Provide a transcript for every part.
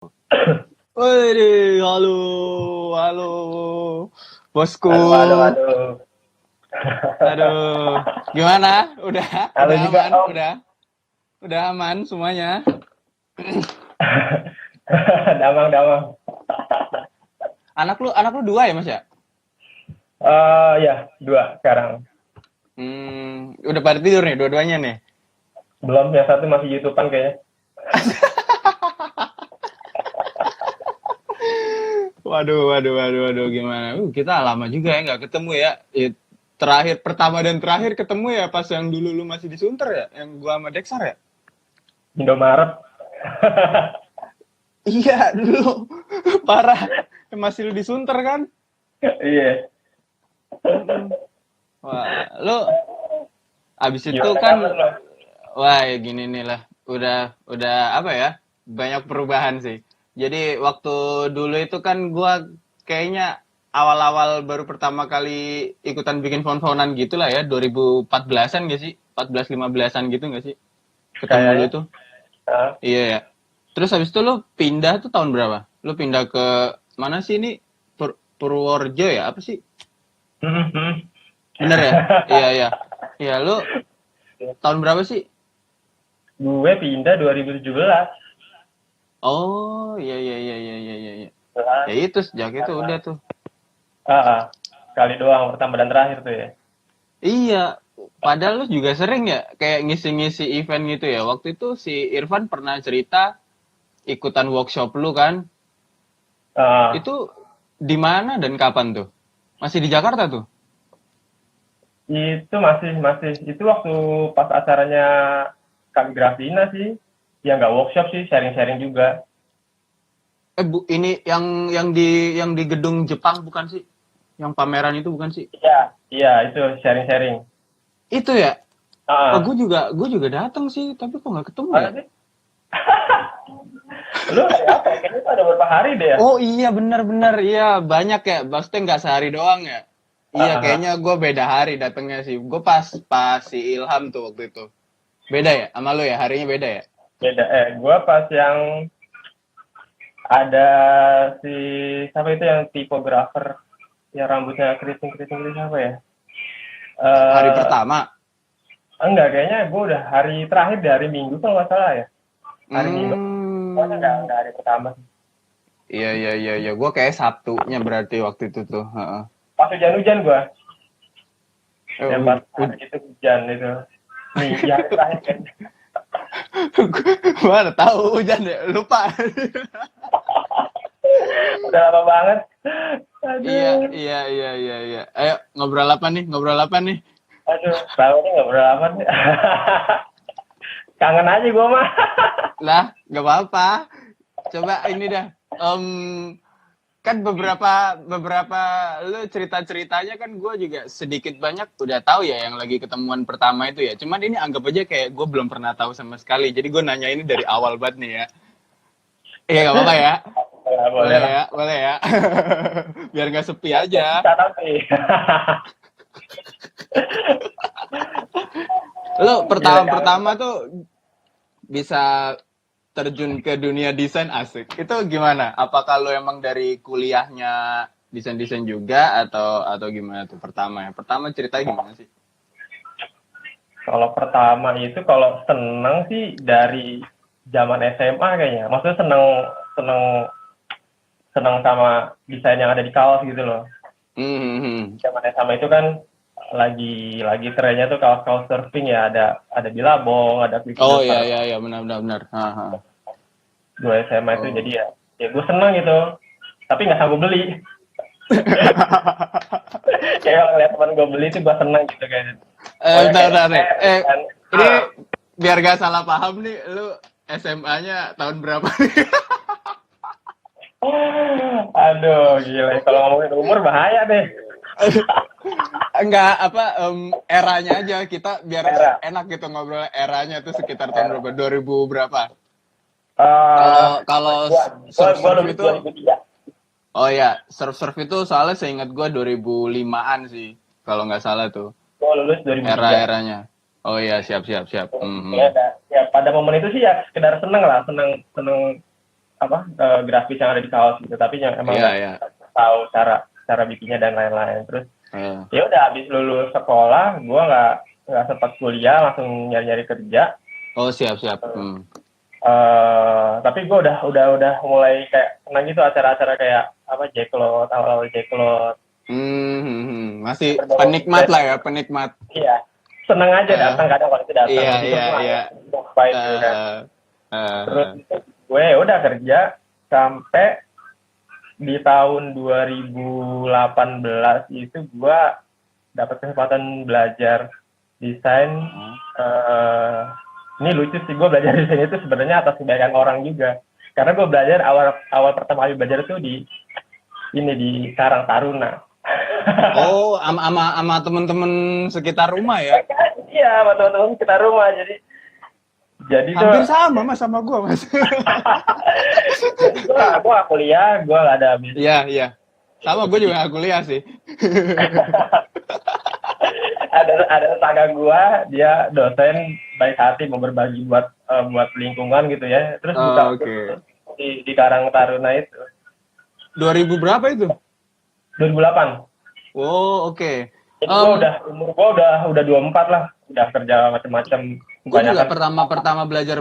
Waduh, halo, halo, bosku. Aduh, aduh, aduh. Aduh, gimana? Halo Udah juga aman, Om. udah aman semuanya. Damang, damang. Anak lu dua ya, Mas ya? Ya, dua sekarang. Udah pada tidur nih, dua-duanya nih. Belum, yang satu masih YouTubean kayaknya. Waduh, gimana? Kita lama juga ya nggak ketemu ya. Terakhir, pertama dan terakhir ketemu ya pas yang dulu lu masih di Sunter ya, yang gua sama Dexar ya. Indomaret. Iya, dulu parah. Masih lu di Sunter kan? Iya. Mm-mm. Wah, lu abis itu Gimana kan, kabar lo? wah ya gini nih lah, udah apa ya, banyak perubahan sih. Jadi waktu dulu itu kan gua kayaknya awal-awal baru pertama kali ikutan bikin font-fontan gitu lah ya, 2014-an gak sih? 14 15-an gitu gak sih? Ketemu lu Kayaknya. tuh. Ah. Iya ya. Terus habis itu lu pindah tuh tahun berapa? Lu pindah ke mana sih ini? Purworejo ya? Apa sih? Bener ya? Iya, iya. Iya, lu tahun berapa sih? Gue pindah 2017. Oh, iya, iya, iya, iya, iya, iya, iya. Ya Jelas. itu sejak itu udah tuh. Ah, ah. Sekali doang pertama dan terakhir tuh ya. Iya, padahal lu juga sering ya kayak ngisi-ngisi event gitu ya. Waktu itu si Irfan pernah cerita ikutan workshop lu kan. Ah, Itu di mana dan kapan tuh? Masih di Jakarta tuh? itu masih itu waktu pas acaranya Kak Grafina sih. Ya nggak workshop sih, sharing-sharing juga. Ini yang di gedung Jepang bukan sih? Yang pameran itu bukan sih? Iya, iya itu sharing-sharing. Itu ya? Oh, Ah, gue juga datang sih, tapi kok nggak ketemu ya? mana sih? Lu hari apa ya? Kayaknya itu ada beberapa hari deh ya. Oh iya benar-benar iya banyak ya. Maksudnya nggak sehari doang ya. Iya Ah, kayaknya gue beda hari datangnya sih. Gue pas si Ilham tuh waktu itu. Beda ya sama lu ya harinya beda ya. beda. Gua pas yang ada si siapa itu yang tipografer yang rambutnya keriting-keriting siapa ya? Hari Eh pertama. enggak, kayaknya gua udah hari terakhir di hari Minggu kalau nggak salah ya. Hari Minggu. Pokoknya Hmm. nggak hari pertama. Iya. Gue kayak Sabtunya berarti waktu itu tuh. Heeh. Pas hujan-hujan gua. Yang pas Eh, hari itu hujan itu. Nih, di hari terakhir kan. gue mana tahu hujan deh lupa. Udah lama banget. Iya Aduh. iya iya iya iya. Ayo ngobrol apa nih? Ngobrol apa nih? Aduh, tahu nih nggak berapa nih. Kangen aja gue mah. Lah, nggak apa-apa. Coba ini dah. Em, kan beberapa beberapa lu cerita-ceritanya kan gue juga sedikit banyak udah tahu ya yang lagi ketemuan pertama itu ya. Cuman ini anggap aja kayak gue belum pernah tahu sama sekali. Jadi gue nanya ini dari awal banget nih ya. Iya nggak apa-apa ya. Ya, boleh Boleh lah. ya, boleh ya. Biar nggak sepi aja. Bisa tapi. Lu Gila kangen. pertama-pertama tuh bisa terjun ke dunia desain asik. Itu gimana? Apakah lo emang dari kuliahnya desain-desain juga atau gimana tuh pertama ya? Pertama ceritanya gimana sih? Kalau pertama itu kalau seneng sih dari zaman SMA kayaknya. Maksudnya seneng seneng seneng sama desain yang ada di kaos gitu loh. Hmm. Zaman SMA itu kan lagi trennya tuh kaos-kaos surfing ya, ada Billabong, ada Oh Quicksilver. ya benar benar benar. Ha. Gue SMA itu Oh. jadi ya gue seneng gitu. Tapi nggak sanggup beli. Kayak kalau lihat teman gue beli tuh gue seneng gitu kayak. Pokoknya kayak Bentar nih. kan. Ini biar gak salah paham nih, lu SMA-nya tahun berapa nih? Aduh, gila. Kalau ngomongin umur bahaya deh. Enggak, apa eranya aja kita biar Era. enak gitu ngobrol eranya tuh sekitar tahun Era. berapa? 2000 berapa? Eh, Kalau kalau gua surf-surf lulus itu 2003. oh ya, surf-surf itu soalnya seingat gue 2005-an sih. Kalau nggak salah tuh. Gua lulus 2003. Era-eranya. Oh iya, siap. Ya, pada momen itu sih ya sekedar seneng lah, seneng seneng grafis yang ada di kaos gitu, tapi yang emang nggak tahu cara bikinnya dan lain-lain. Terus ya udah habis lulus sekolah, gue nggak sempat kuliah, langsung nyari-nyari kerja. Oh siap. Tapi gue udah mulai kayak senang gitu acara-acara kayak Jacklot, awal-awal Jacklot. Masih penikmat lah ya, penikmat. Iya, seneng aja datang, kadang waktu itu datang. Iya. Terus gue udah kerja sampai di tahun 2018 itu gue dapat kesempatan belajar desain. Ini lucu sih, gue belajar desain itu sebenarnya atas kebaikan orang juga. Karena gue belajar awal pertama kali belajar tuh di Karang Taruna. Oh, sama teman-teman sekitar rumah ya? Iya, sama teman-teman sekitar rumah. Jadi hampir sama mas sama gue mas. Jadi gue gak kuliah, gue gak ada habis. Iya. Sama gue juga gak kuliah sih. ada tetangga gue, dia dosen baik hati mau berbagi buat lingkungan gitu ya. Terus buka di Karang Taruna itu. 2000 berapa itu? 2008. Oh, oke. Jadi umur gue udah 24 lah, udah kerja macam-macam. Gue juga pertama belajar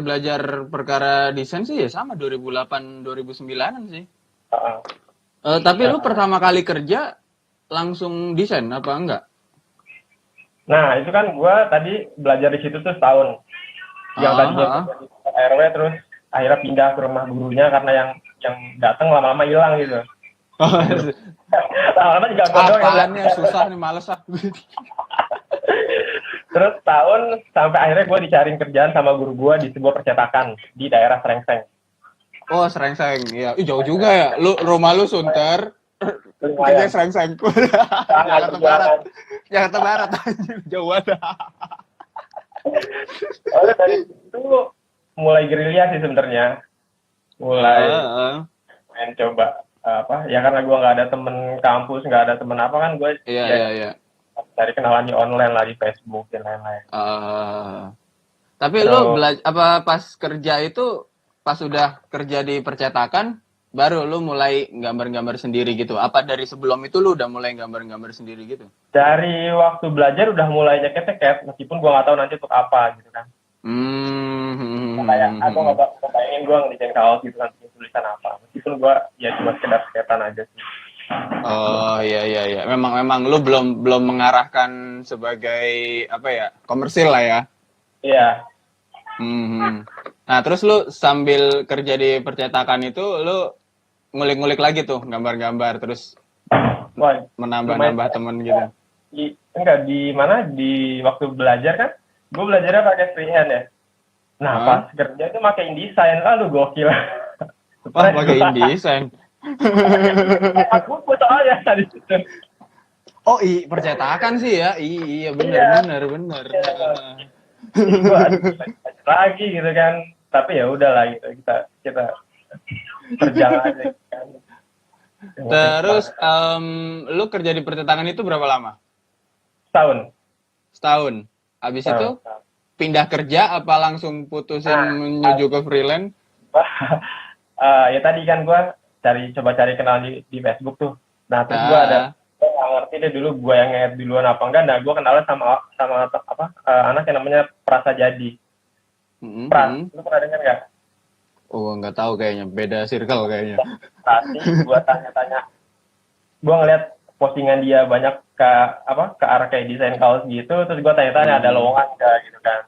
perkara desain sih ya sama 2008 2009-an sih. Tapi lu pertama kali kerja langsung desain apa enggak? Nah, itu kan gue tadi belajar di situ tuh setahun. Yang tadinya di RW, terus akhirnya pindah ke rumah gurunya karena yang datang lama-lama hilang gitu. Lama-lama juga kodong. Apaannya susah nih, males ah. Terus tahun sampai akhirnya gue dicariin kerjaan sama guru gue di sebuah percetakan di daerah Srengseng. Oh, Srengseng. Iya, jauh juga ya. Rumah lu Sunter. Kerja Srengseng. Jakarta Barat anjir, jauh banget. Dari itu mulai gerilya sih sebenarnya. Mulai main coba ya karena gue nggak ada temen kampus, nggak ada temen apa kan gue cari kenalan di online lah, di Facebook dan lain-lain. Tapi lu pas kerja itu pas udah kerja di percetakan baru lu mulai gambar-gambar sendiri gitu? Apa dari sebelum itu lu udah mulai gambar-gambar sendiri gitu? Dari waktu belajar udah mulai nyeket-nyeket, meskipun gue nggak tahu nanti untuk apa gitu kan. Kayak aku nggak bayangin gue ngedesain kaos gitu kan, tulisan apa. Meskipun gue ya cuma sekedar sketan aja sih. Oh iya. Memang lu belum mengarahkan sebagai komersil lah ya. Iya. Nah terus lu sambil kerja di percetakan itu lu ngulik-ngulik lagi tuh gambar-gambar terus menambah temen gitu. Di waktu belajar kan, gue belajarnya pakai freehand ya. Nah pas kerja tuh pakai InDesign, lu gokil. Pakai InDesign. Aku foto aja tadi situ. Oh percetakan sih ya, iya benar. Lagi gitu kan, tapi ya udahlah gitu kita berjalan aja kan. Terus lu kerja di percetakan itu berapa lama? Setahun. Habis itu pindah kerja apa langsung putusin menuju ke freelance? Ya tadi kan gue coba cari kenalan di Facebook tuh. Nah terus gue nggak ngerti deh dulu gue yang nge-add duluan apa enggak. Nah gue kenalan sama anak yang namanya Prasa Jadi. Pras, lu pernah dengar nggak? Oh nggak tahu kayaknya, beda circle kayaknya. Tadi gue tanya-tanya, gue ngeliat postingan dia banyak ke arah kayak desain kaos gitu, terus gue tanya-tanya ada lowongan nggak gitu kan.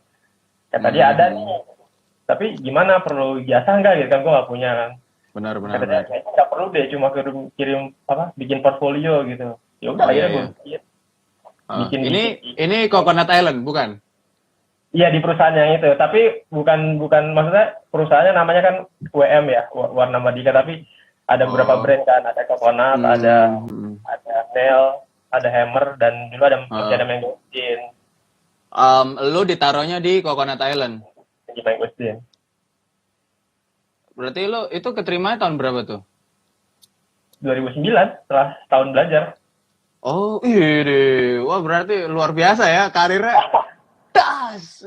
Kata dia ada nih, tapi gimana, perlu jasa nggak gitu kan, gue nggak punya kan. Benar. Katanya nggak perlu deh, cuma kirim bikin portfolio gitu. Ya udah akhirnya gue bikin. Ini Coconut Island bukan? Iya di perusahaan yang itu, tapi bukan maksudnya perusahaannya namanya kan WM ya, Warna Madika, tapi ada beberapa brand kan, ada Coconut, ada Nail, ada Hammer, dan dulu ada Mango Skin. Lu ditaruhnya di Coconut Island? Di Mango Skin. Berarti lu itu keterima tahun berapa tuh? 2009, setelah tahun belajar. Oh, wah berarti luar biasa ya karirnya. Das!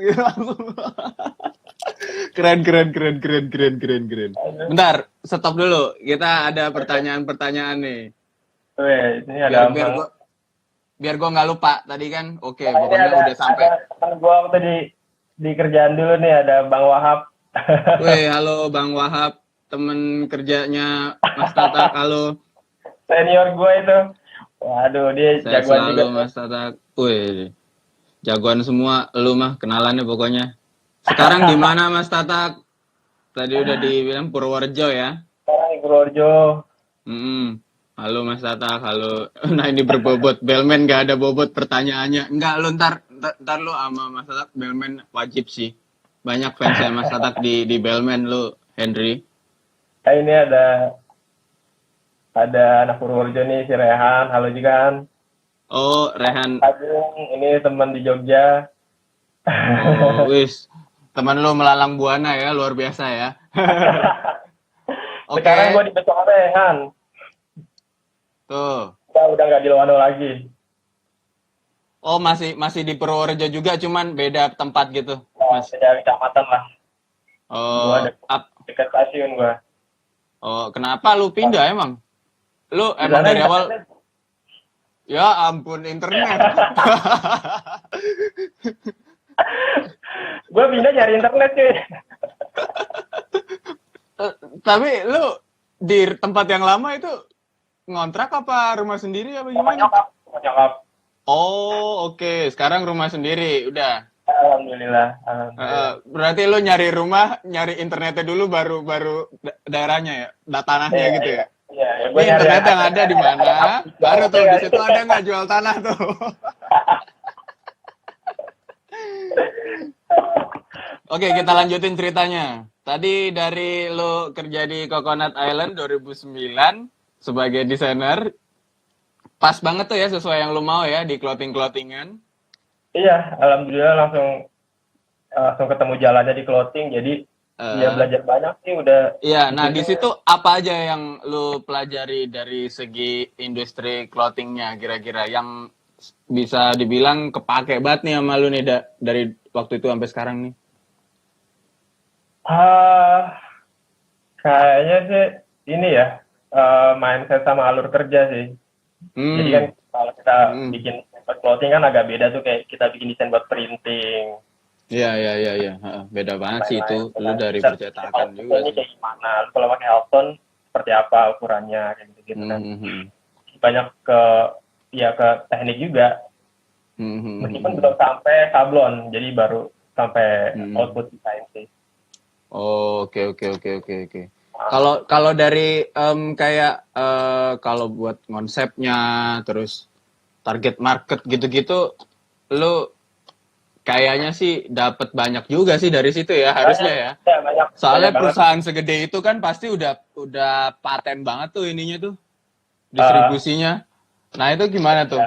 Keren. Bentar, stop dulu. Kita ada pertanyaan-pertanyaan nih. Weh, ini Biar ada biar Bang. gua biar gua nggak lupa tadi kan. Oke, Ini pokoknya udah sampai. ada teman gua waktu di kerjaan dulu nih, ada Bang Wahab. Weh, halo Bang Wahab, temen kerjanya Mas Tatak. Halo. Senior gua itu. Waduh, dia Sehat jagoan juga selalu tuh. Mas Tatak. Weh, jagoan semua lu mah kenalannya pokoknya. Sekarang di mana Mas Tatak? Tadi udah dibilang Purworejo ya. Sekarang di Purworejo. Mm-mm. Halo Mas Tatak, halo. Nah ini berbobot, Bellman gak ada bobot pertanyaannya. Enggak, lu ntar lu sama Mas Tatak, Bellman wajib sih. Banyak fans saya Mas Tatak di Bellman lu, Henry. Ini ada anak Purworejo nih, si Rehan. Halo juga kan. Oh, Rehan. Agung, ini teman di Jogja. Oh, wis. Teman lu melalang buana ya, luar biasa ya. Oke. Sekarang gua di Besok Rehan. Tuh. Udah nggak di Loano lagi. Oh, masih di Purworejo juga, cuman beda tempat gitu, Mas. Beda kecamatan lah. Gua Oh, dekat stasiun gua. oh, kenapa lu pindah emang? Lu Di emang sana dari awal internetnya- ya ampun internet. Gua pindah nyari internet cuy. Tapi lu di tempat yang lama itu ngontrak apa rumah sendiri apa Sama gimana? nyokap. Oh, oke. Sekarang rumah sendiri, udah. Alhamdulillah. Berarti lu nyari rumah, nyari internetnya dulu baru daerahnya ya, tanahnya gitu ya. Iya, Ini internet yang ada di mana? Baru tuh di situ ada nggak jual tanah tuh. Oke, kita lanjutin ceritanya. Tadi dari lo kerja di Coconut Island 2009 sebagai desainer. Pas banget tuh ya sesuai yang lo mau ya di clothingan. Iya, alhamdulillah langsung ketemu jalannya di clothing. Jadi ya belajar banyak sih udah. Iya, nah di situ apa aja yang lo pelajari dari segi industri clothingnya kira-kira yang bisa dibilang kepake banget nih sama lu nih dari waktu itu sampai sekarang nih? Kayaknya sih ini ya mindset sama alur kerja sih. Jadi kan kalau kita bikin clothing kan agak beda tuh, kayak kita bikin desain buat printing. Iya. Beda banget sih itu. Lu dari percetakan juga sih. Kayak gimana? Lu kalau pakai Halton seperti apa ukurannya kayak gitu kan. Banyak ke teknik juga. Meskipun belum sampai sablon, jadi baru sampai output desain sih. Oh, oke. Kalau dari kayak kalau buat konsepnya terus target market gitu-gitu, lu kayaknya sih dapat banyak juga sih dari situ ya, harusnya ya. Banyak, soalnya banyak perusahaan segede itu kan pasti udah paten banget tuh ininya tuh distribusinya. Nah itu gimana tuh?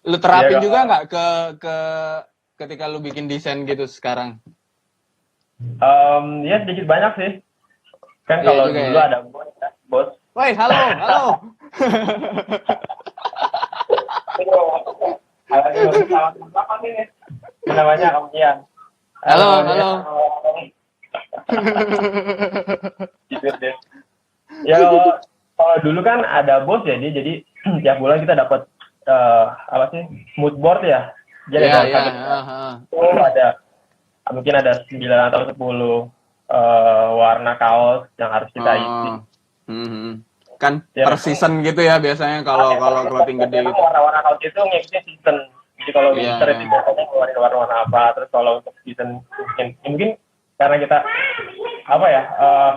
Lu terapin juga nggak ke ketika lu bikin desain gitu sekarang? Ya sedikit banyak sih. Kan kalau dulu ada bos. Woi, halo. Apa nih? Namanya Kampian. Halo. Gitu deh. Ya kalau dulu kan ada bos ya, jadi tiap bulan kita dapat mood board ya. Jadi ada mungkin ada 9 atau 10 warna kaos yang harus kita isi. Kan per season gitu ya biasanya kalau clothing gede gitu. Warna-warna kaos itu ngikutin season. Jadi kalau winter itu biasanya ngeluarin warna-warna apa, terus kalau untuk season mungkin karena kita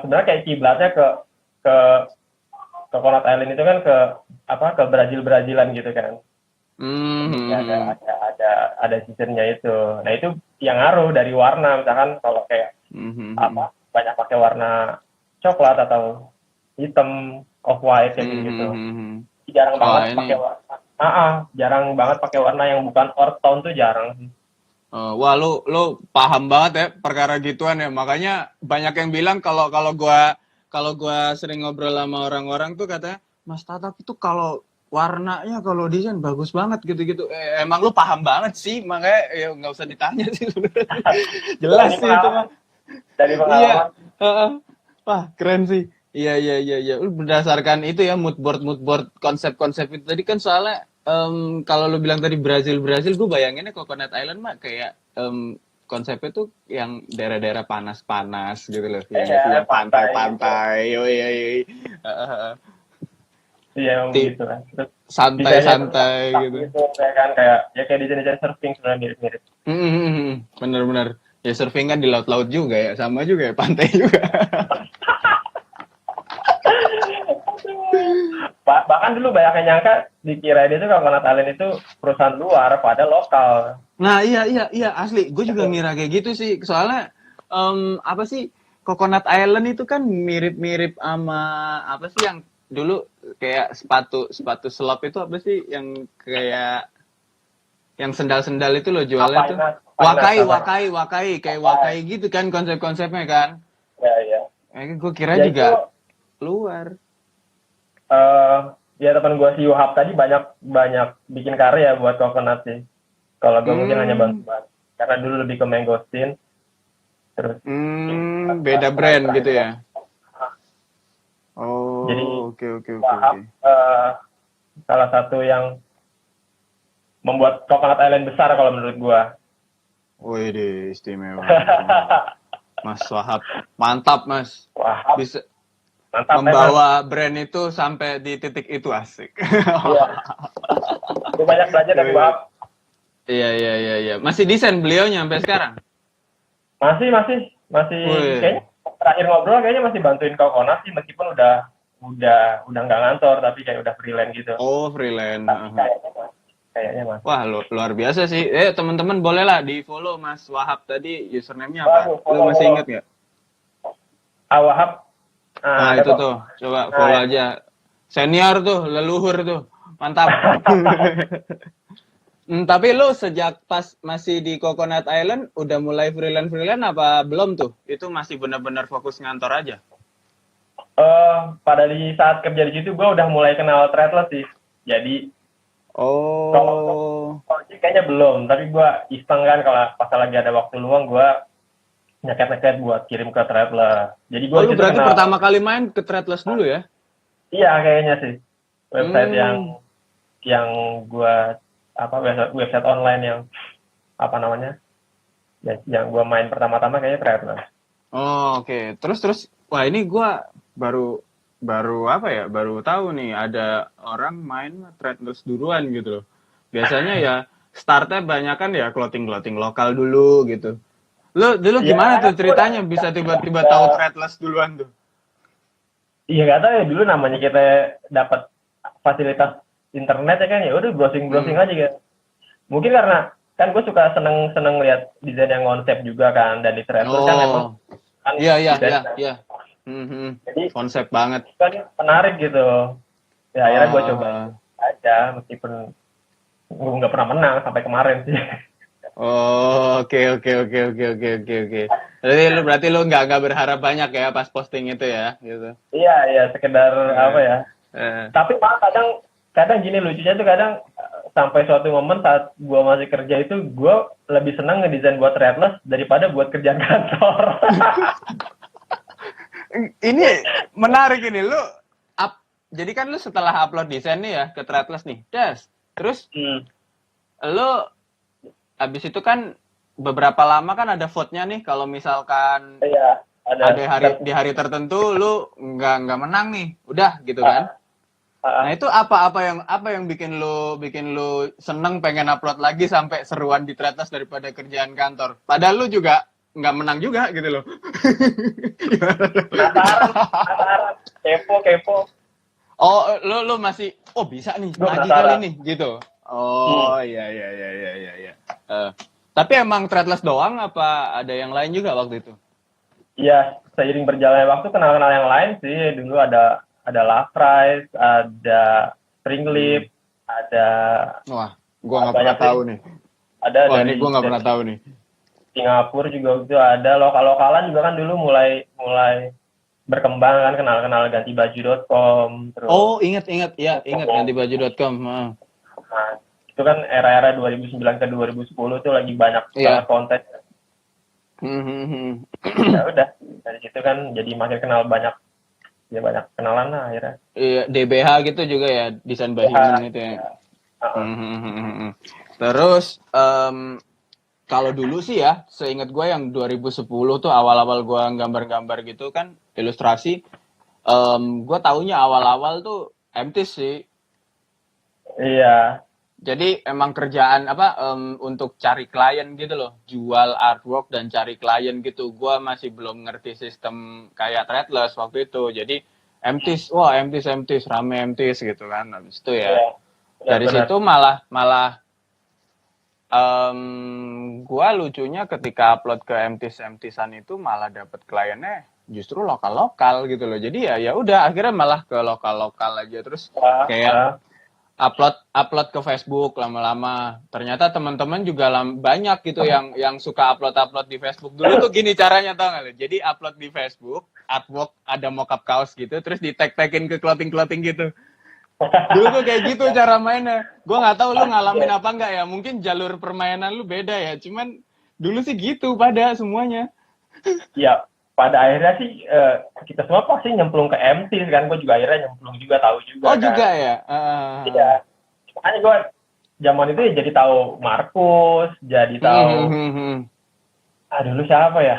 sebenarnya kayak kiblatnya ke Coconut Island itu kan ke Brazilan gitu kan. Ada seasonnya itu. Nah itu yang ngaruh dari warna, misalkan kalau kayak banyak pakai warna coklat atau hitam, off white kayak gitu. Jarang banget pakai warna yang bukan earth tone tuh jarang sih. Wah lu paham banget ya perkara gituan ya. Makanya banyak yang bilang kalau gua sering ngobrol sama orang-orang tuh katanya, Mas Tatak itu kalau warnanya kalau desain bagus banget gitu-gitu. Emang lu paham banget sih, makanya ya nggak usah ditanya sih sebenarnya. Jelas sih itu mah. dari Iya. pengalaman. Heeh. Wah, keren sih. Iya, iya, iya, iya. Lu berdasarkan itu ya mood board konsep-konsep itu tadi kan soalnya kalau lu bilang tadi Brazil Brazil, gue bayanginnya Coconut Island mah kayak konsepnya tuh yang daerah-daerah panas-panas gitu loh, ya nggak sih, Ya yang pantai gitu. pantai-pantai, yo iya, iya. Heeh. Iya emang Ti- begitu lah. Terus desainnya tuh Santai-santai tak gitu. gitu ya kan, kayak ya kayak desain surfing sebenarnya mirip-mirip. Bener-bener. Ya surfing kan di laut-laut juga ya, sama juga ya, pantai juga. Bahkan dulu banyak yang nyangka dikira dia tuh Coconut Island itu perusahaan luar pada lokal. Nah, iya, iya, iya, asli. Gue juga ngira kayak gitu sih. Soalnya, apa sih, Coconut Island itu kan mirip-mirip sama, apa sih yang dulu kayak sepatu sepatu slop itu apa sih yang kayak yang sendal-sendal itu loh jualnya tuh. Wakai, Apa? wakai, wakai, kayak wakai gitu kan konsep-konsepnya kan. Ya ya. Gue kira Ya itu juga luar. eh ya teman gue si Yohab tadi banyak banyak bikin karya buat Coconut sih. Kalau gue mungkin hanya Hmm, bantu-bantu. Karena dulu lebih ke mangosteen, terus beda brand gitu terakhir. ya. Jadi Oh, oke, oke, oke, Wahab oke. salah satu yang membuat Coconut Island besar kalau menurut gue. Wih, istimewa, istimewa. Mas Wahab, mantap Mas. Wahab Bisa mantap memang. membawa brand itu sampai di titik itu, asik. Iya, gue banyak belajar dari Wahab. Iya, iya, iya, iya. Masih desain beliaunya sampai sekarang? Masih Wih. kayaknya terakhir ngobrol kayaknya masih bantuin Coconut sih, meskipun udah nggak ngantor tapi kayak udah freelance gitu. Oh, freelance. Tapi kayaknya masih. Wah, luar biasa sih. Teman-teman bolehlah di-follow Mas Wahab tadi, username-nya apa? Waduh, Lu masih follow ingat nggak? Wahab. Nah, Ada itu kok. tuh. Coba Nah, follow ya. aja. Senior tuh, leluhur tuh. Mantap. Tapi lu sejak pas masih di Coconut Island udah mulai freelance-freelance apa belum tuh? Itu masih benar-benar fokus ngantor aja? Pada di saat kerja di situ gue udah mulai kenal Threadless sih. Jadi Oh. kalau kayaknya belum, tapi gue iseng kan kalau pas lagi ada waktu luang gue nyeket-nyeket buat kirim ke Threadless. Jadi gue di Lu situ berarti kenal. pertama kali main ke Threadless dulu ya? Iya kayaknya sih. Website Hmm. yang gue website online yang apa namanya? Yang gue main pertama-tama kayaknya Threadless. Oh, oke. Terus wah, ini gua baru baru apa ya? Baru tahu nih ada orang main Threadless duluan gitu loh. Biasanya ya startnya banyak kan ya clothing-clothing lokal dulu gitu. Lu dulu Iya, gimana tuh gue ceritanya bisa tiba-tiba tahu Threadless duluan tuh? iya nggak tahu ya, dulu namanya kita dapat fasilitas internet ya kan, ya udah browsing Hmm. aja gitu. Mungkin karena kan gue suka seneng lihat desain yang konsep juga kan, dan di Threadless kan emang Oh, kan iya, iya, desain, iya, iya. jadi Konsep banget. kan menarik gitu. Ya akhirnya gue coba Ah. aja, meskipun gue nggak pernah menang sampai kemarin sih. Oh, oke, oke, oke, oke, oke, oke, oke. Berarti lu nggak berharap banyak ya pas posting itu ya, gitu. Iya iya, sekedar apa Eh, ya. eh. Tapi malah kadang gini, lucunya tuh kadang sampai suatu momen saat gue masih kerja itu gue lebih senang ngedesain buat Threadless daripada buat kerjaan kantor. Ini menarik ini lu jadi kan lu setelah upload desain nih ya ke Threadless nih. Terus lu habis itu kan beberapa lama kan ada vote-nya nih kalau misalkan Iya, ada di hari tertentu lu nggak menang nih. Udah gitu kan. Nah, itu apa yang bikin lu seneng pengen upload lagi sampai seruan di Threadless daripada kerjaan kantor. Padahal lu juga nggak menang juga gitu loh. penasaran, kepo. Oh, lu masih bisa nih Gue lagi kali nih gitu. Oh, iya, iya, iya, iya, iya, iya. Tapi emang Threadless doang apa ada yang lain juga waktu itu? Iya, seiring berjalannya waktu kenal-kenal yang lain sih. Dulu ada Love Price, ada Springlip, ada. Wah, gua nggak pernah tahu nih. Ada Wah, dari ini gua nggak pernah tahu nih. Singapura juga itu ada, lokal-lokalan juga kan dulu mulai berkembang kan, kenal gantibaju.com terus. Oh, ingat ya, ingat gantibaju.com. Nah, itu kan era-era 2009 ke 2010 tuh lagi banyak banget konten. Ya udah dari situ kan jadi makin kenal banyak, ya banyak kenalan lah akhirnya. Iya, DBH gitu juga ya, Design by Ya, Human itu ya. heeh. Terus kalau dulu sih ya, seingat gue yang 2010 tuh awal-awal gue gambar-gambar gitu kan, ilustrasi, gue taunya awal-awal tuh MTis sih. Iya, Jadi emang kerjaan apa untuk cari klien gitu loh, jual artwork dan cari klien gitu. Gua masih belum ngerti sistem kayak Threadless waktu itu. Jadi MTs, wah MTs rame MTs gitu kan. Habis itu ya iya, dari benar-benar. situ malah malah gua lucunya ketika upload ke MTs-MTsan itu malah dapet kliennya justru lokal-lokal gitu loh. Jadi ya udah akhirnya malah ke lokal-lokal aja terus Ah, kayak ah. upload ke Facebook lama-lama. Ternyata teman-teman juga banyak gitu yang suka upload di Facebook. Dulu tuh gini caranya tau gak lu? Jadi upload di Facebook, artwork ada mockup kaos gitu, terus di tag-tagin ke clothing gitu. Dulu tuh kayak gitu cara mainnya. Gue nggak tahu lu ngalamin apa enggak ya. Mungkin jalur permainan lu beda ya. Cuman dulu sih gitu pada semuanya. Ya pada akhirnya sih kita semua pasti nyemplung ke MT kan, gue juga akhirnya nyemplung juga, tahu Oh juga kan. juga ya. Iya, makanya gue zaman itu ya jadi tahu Markus, jadi tahu dulu siapa ya,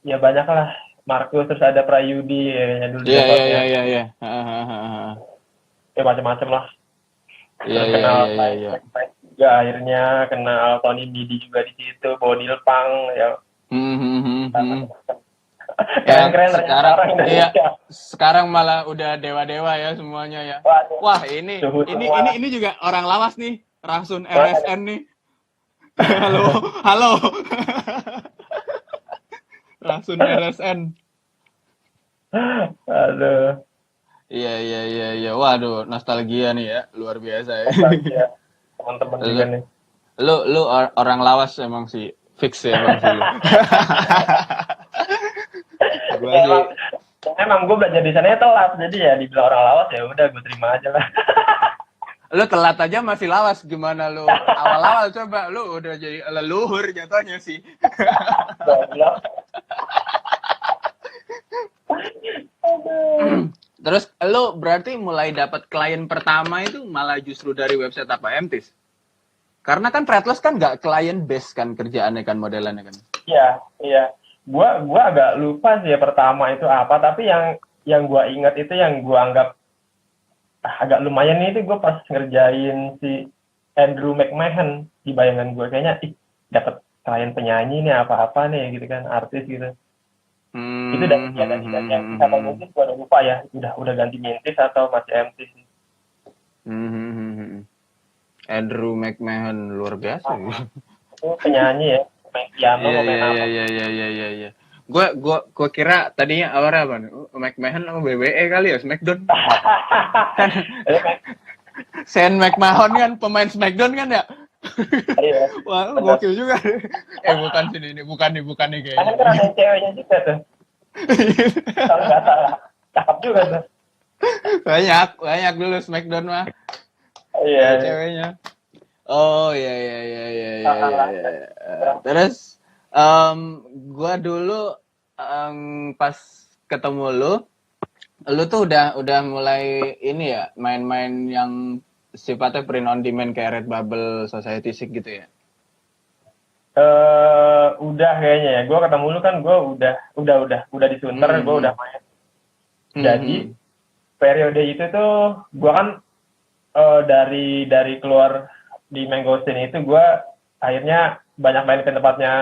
ya banyak lah, Markus, terus ada Prayudi ya, dulu Iya iya developnya, iya iya iya. ya macam-macam lah. Iya Terus iya kenal iya iya iya. Mike juga, akhirnya kenal Tony Midi juga di situ, Bodil Pang ya, macam-macam. Yang Keren-keren ternyata sekarang orang iya Indonesia. sekarang malah udah dewa-dewa ya semuanya ya. Waduh, Wah, ini suhu ini semua. ini ini juga orang lawas nih, Rasun Mana nih? RSN nih. Halo, halo. Rasun RSN. Aduh, Iya iya iya iya. Waduh, nostalgia nih ya, luar biasa ya. nostalgia teman-teman Lu juga nih. lu orang lawas emang sih, fix ya emang sih lu. Gua Ya, sih emang gue belajar di sananya telat, jadi ya dibilang orang lawas ya udah gue terima aja lah. lu telat aja masih lawas gimana lu awal-awal coba lu udah jadi leluhur jatuhnya sih. Gue bilang, aduh. Terus lo berarti mulai dapat klien pertama itu malah justru dari website apa MTs? Karena kan Threadless kan nggak klien base kan kerjaannya kan modelannya kan. Iya, iya. Gua agak lupa sih ya pertama itu apa, tapi yang gua ingat itu yang gua anggap agak lumayan itu gue pas ngerjain si Andrew McMahon di bayangan gue, kayaknya dapat klien penyanyi nih apa-apa nih gitu kan, artis gitu. Itu dari MT atau mungkin gue udah lupa ya, udah ganti Mintis atau masih MT sih. Andrew McMahon luar biasa. Itu penyanyi ya, main piano, Iya main iya apa. iya iya iya iya iya. Gua kira tadinya awalnya apa nih? McMahon sama WWE kali ya Smackdown. Kan Shane McMahon kan pemain Smackdown kan ya. Iya, Wah, benar. gokil juga. Bukan sini ini, bukan nih Karena kayaknya. kan ada yang ceweknya juga tuh, kalau nggak salah. Cakep juga tuh. banyak dulu Smackdown mah. Iya, Ada iya. ceweknya. Oh iya iya iya iya iya iya. Iya. Iya. Terus gua dulu pas ketemu lu tuh udah mulai ini ya main-main yang sifatnya print on demand kayak Redbubble, Society Sick gitu ya. Udah kayaknya ya. Gue ketemu lu kan, gue udah di Sunter, gue udah main. Jadi periode itu tuh gue kan dari keluar di Mangosteen itu, gue akhirnya banyak main ke tempatnya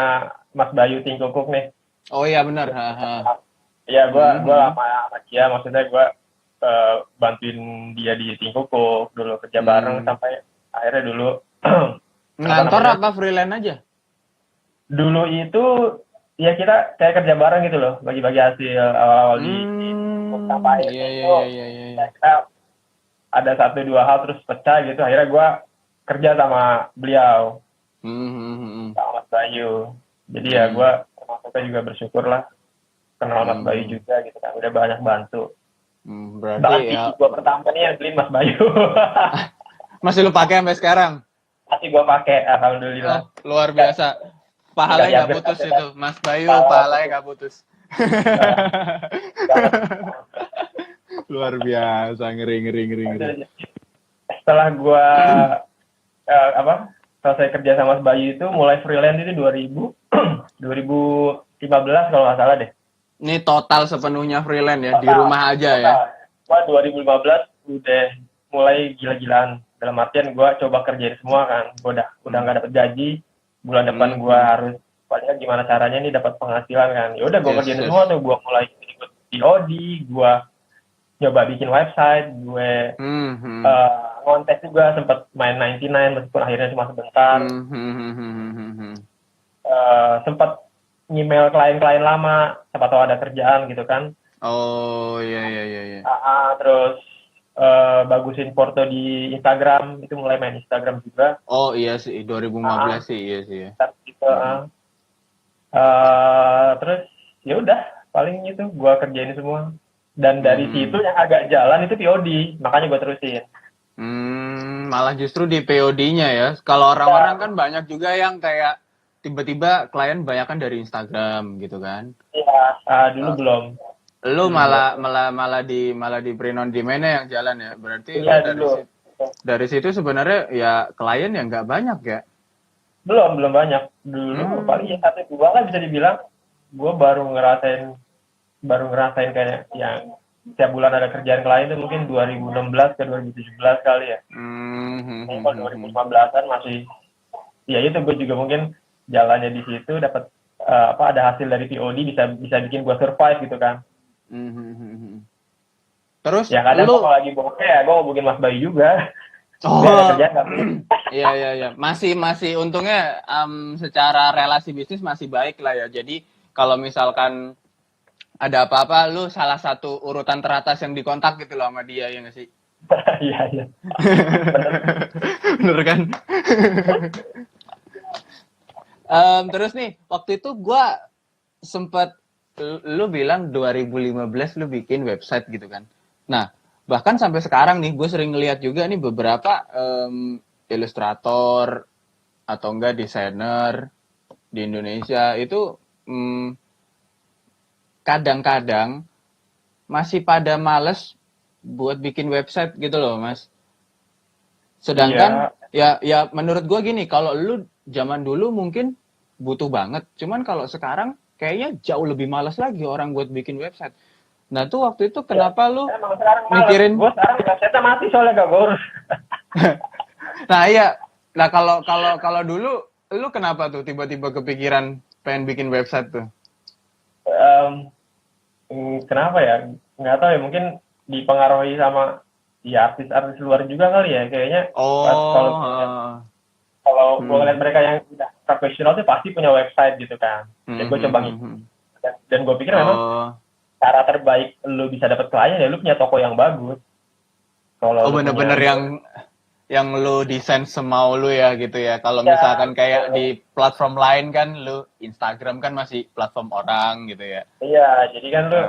Mas Bayu Tingkukuk nih. Oh iya benar. Iya, gue lama sama dia, maksudnya gue bantuin dia di Tingkukuk dulu, kerja bareng sampai akhirnya dulu Ngantor apa freelance aja? dulu itu ya kita kayak kerja bareng gitu loh, bagi-bagi hasil awal-awal di sampah Iya itu. iya iya iya. Kita ada 1-2 hal terus pecah gitu, akhirnya gue kerja sama beliau, sama Mas Bayu. Jadi ya gue termasuknya juga bersyukur lah kenal Mas Bayu juga gitu kan, udah banyak bantu. Berarti Bahkan ya. gue pertama nih yang beliin Mas Bayu. Masih lu pakai sampai sekarang? Masih gue pakai, alhamdulillah. Oh, luar biasa. Pahalanya nggak diupgrade putus sampai itu, Mas Bayu. pahala Pahalanya putus. nggak putus. Banget. Luar biasa, ngeri, ngeri, ngeri, ngeri. Setelah gua selesai kerja sama Mas Bayu itu mulai freelance itu 2015 kalau nggak salah deh. Ini total sepenuhnya freelance ya, di rumah aja ya. Gua 2015 udah mulai gila-gilaan. Dalam artian gua coba kerjain semua kan. Gua udah nggak dapet gaji. Bulan depan gua harus paling gimana caranya nih dapat penghasilan kan. Ya udah gua kerjain semua tuh. Gua mulai ikut POD, gua nyoba bikin website, gue kontes juga sempat main 99 meskipun akhirnya cuma sebentar. Sempat email klien-klien lama, siapa tahu ada kerjaan gitu kan. Oh iya. Terus bagusin foto di Instagram, itu mulai main Instagram juga. Oh iya sih, 2015 sih, iya sih ya. Gitu, terus ya udah paling itu gua kerjain semua. Dan dari situ yang agak jalan itu POD, makanya gue terusin. Malah justru di POD-nya ya. Kalau orang-orang kan banyak juga yang kayak tiba-tiba klien banyakan dari Instagram gitu kan. Iya, dulu belum. Lu malah di print on demand-nya yang jalan ya. Berarti iya, dari situ sebenarnya ya klien yang nggak banyak ya. Belum banyak. Dulu paling ya 1-2 lah bisa dibilang. Gue baru ngerasain kayak yang setiap bulan ada kerjaan klien itu mungkin 2016 ke 2017 kali ya. Kalau 2015-an masih ya itu gue juga mungkin jalannya di situ dapat ada hasil dari POD bisa bikin gue survive gitu kan. Terus ya kadang kalau lagi bokeh ya gue hubungin Mas Bayu juga. Iya. Masih untungnya secara relasi bisnis masih baik lah ya. Jadi kalau misalkan ada apa-apa, lu salah satu urutan teratas yang dikontak gitu loh sama dia, ya nggak sih? Iya. Bener kan? Terus nih, waktu itu gue sempet, lu bilang 2015 lu bikin website gitu kan. Nah, bahkan sampai sekarang nih, gue sering ngeliat juga nih beberapa ilustrator atau enggak desainer di Indonesia itu kadang-kadang masih pada males buat bikin website gitu loh, Mas. Sedangkan ya menurut gue gini, kalau lu zaman dulu mungkin butuh banget, cuman kalau sekarang kayaknya jauh lebih malas lagi orang buat bikin website. Nah tuh waktu itu kenapa lu mikirin? Gue sekarang website mati soalnya gak ngurus. Nah iya, nah kalau dulu lu kenapa tuh tiba-tiba kepikiran pengen bikin website tuh? Kenapa ya? Nggak tahu ya, mungkin dipengaruhi sama ya artis-artis luar juga kali ya kayaknya. Kalau gue ngeliat mereka yang udah profesional tuh pasti punya website gitu kan. Dan gue coba ngikutin. Dan gue pikir memang cara terbaik lu bisa dapat klien ya lu punya toko yang bagus. Kalau bener-bener yang lu desain semau lu ya gitu ya. Kalau misalkan kayak di platform lain kan lu Instagram kan masih platform orang gitu ya. Iya, jadi kan lu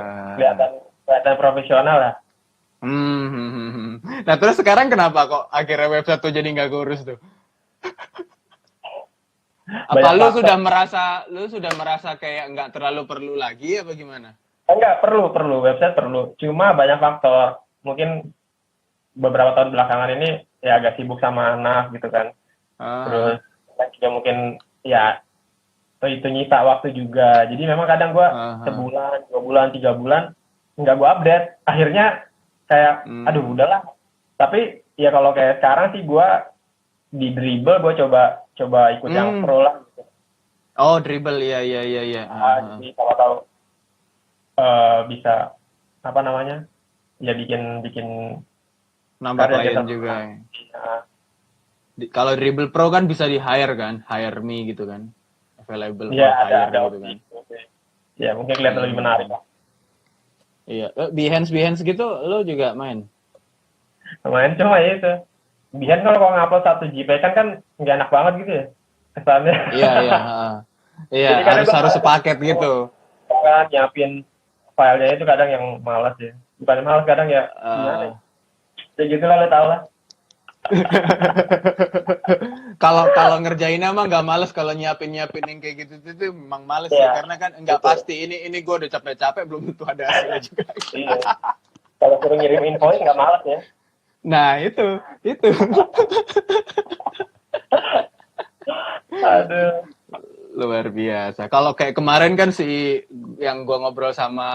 kelihatan profesional lah. Nah terus sekarang kenapa kok akhirnya website tuh jadi nggak kurus tuh? Apa lu sudah merasa kayak nggak terlalu perlu lagi apa gimana? Enggak, perlu website perlu. Cuma banyak faktor. Mungkin beberapa tahun belakangan ini ya agak sibuk sama anak gitu kan. Terus juga mungkin ya itu nyita waktu juga. Jadi memang kadang gue sebulan, 2 bulan, 3 bulan nggak gue update. Akhirnya kayak aduh udahlah. Tapi ya kalau kayak sekarang sih gue di Dribbble gue coba ikut yang pro lah. Gitu. Oh Dribbble iya. Jadi kalau tahu bisa apa namanya ya bikin nambah klien juga. Kalau Dribbble Pro kan bisa di hire kan, hire me gitu kan, available ya, for hire ada gitu kan. Ya mungkin kelihatan lebih menarik lah. Iya, Behance gitu, lo juga main? Main cuma ya itu. Behance kalau ngupload 1 JPEG kan nggak enak banget gitu ya kesannya. Iya, harus sepaket gitu. Kan nyiapin filenya itu kadang yang malas ya. Bukan malas kadang ya gimana ya. Ya gitu lah lo tau lah. Kalau kalau ngerjainnya mah nggak males, kalau nyiapin yang kayak gitu itu memang males sih, Iya, karena kan nggak betul. pasti ini gue udah capek-capek belum tentu ada hasilnya juga. Iya. Kalau suruh ngirim invoice nggak males ya. Nah, itu. Aduh. Luar biasa. Kalau kayak kemarin kan si yang gua ngobrol sama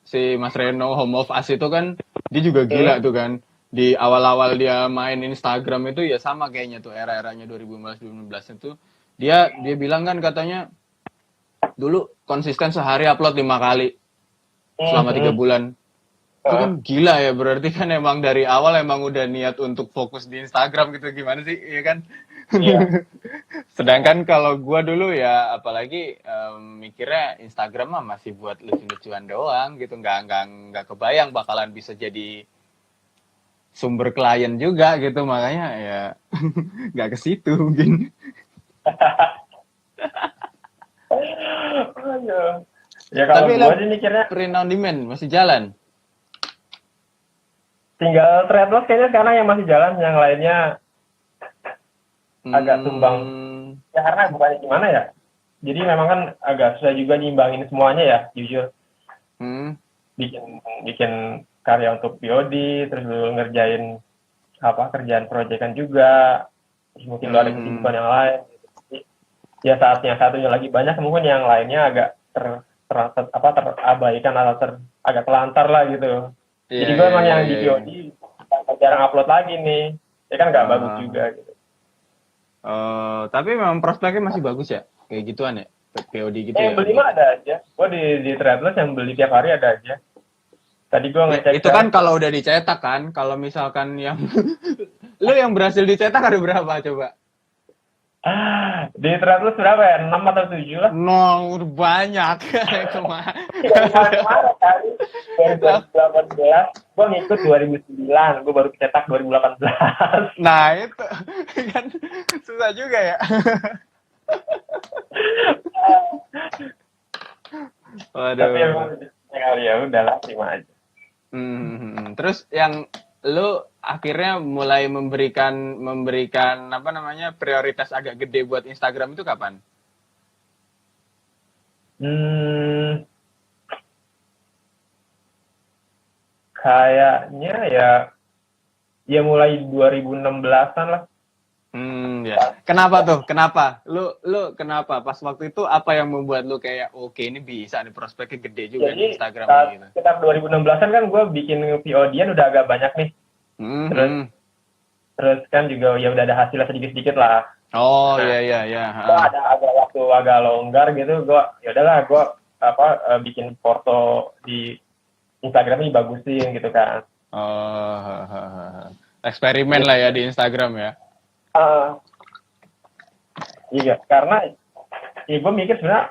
si Mas Reno Home of Us itu kan dia juga gila Hmm. tuh kan. Di awal-awal dia main Instagram itu ya sama kayaknya tuh era-eranya 2015 itu. Dia bilang kan katanya dulu konsisten sehari upload 5 kali Hmm. selama 3 Hmm. bulan. Itu Heeh. kan gila ya, berarti kan emang dari awal emang udah niat untuk fokus di Instagram gitu, gimana sih, iya kan? Iya. Sedangkan kalau gua dulu ya apalagi mikirnya Instagram mah masih buat lucu-lucuan doang gitu, nggak kebayang bakalan bisa jadi sumber klien juga gitu, makanya ya nggak ke situ mungkin. Aduh. Ya kalau Tapi gue sih mikirnya print on demand masih jalan. tinggal threadless kayaknya sekarang yang masih jalan, yang lainnya agak tumbang. Hmm, Ya karena bukannya gimana ya. Jadi memang kan agak susah juga nyimbangin semuanya ya, jujur. hmm, Bikin bikin karya untuk POD, terus lu ngerjain kerjaan proyekan juga, terus mungkin lu ada hmm, kesibukan yang lain. Jadi, ya saatnya satunya lagi banyak, mungkin yang lainnya agak terabaikan atau agak telantar lah gitu. iya Jadi gue iya emang iya yang di iya. Iya. POD jarang upload lagi nih. Ya kan nggak bagus Ah, juga gitu. tapi memang prospeknya masih bagus ya, kayak gituan ya, POD gitu Yang ya beli untuk. mah ada aja. Gue di Threadless yang beli tiap hari ada aja. Tadi gue Ya, ngecek itu kan kalau udah dicetak kan. Kalau misalkan yang lu yang berhasil dicetak ada berapa coba? di Threadless berapa ya? 6 atau 7 lah. Nol, udah banyak. Kemana? Ya kemarin kali dari Lah, 2018, gue ngikut 2009, gue baru cetak 2018. nah itu kan susah juga ya. Tapi emang Waduh. ya udahlah terima aja. Terus yang lu akhirnya mulai memberikan memberikan apa namanya prioritas agak gede buat Instagram itu kapan? Hmm, kayaknya ya mulai 2016-an lah. Ya. Kenapa tuh? Kenapa? Lu kenapa? Pas waktu itu apa yang membuat lu kayak oke ini bisa nih prospeknya gede juga nih Jadi Instagram nih saat gitu. sekitar 2016-an kan gue bikin VOD-an udah agak banyak nih. Terus Hmm. terus kan juga ya udah ada hasilnya sedikit-sedikit lah. Oh Nah, iya iya iya. gue ada agak waktu agak longgar gitu, gue ya udahlah gue bikin foto di Instagram ini bagusin gitu kan. Oh, eksperimen Terus lah ya di Instagram ya. uh, iya karena ya gue mikir sebenarnya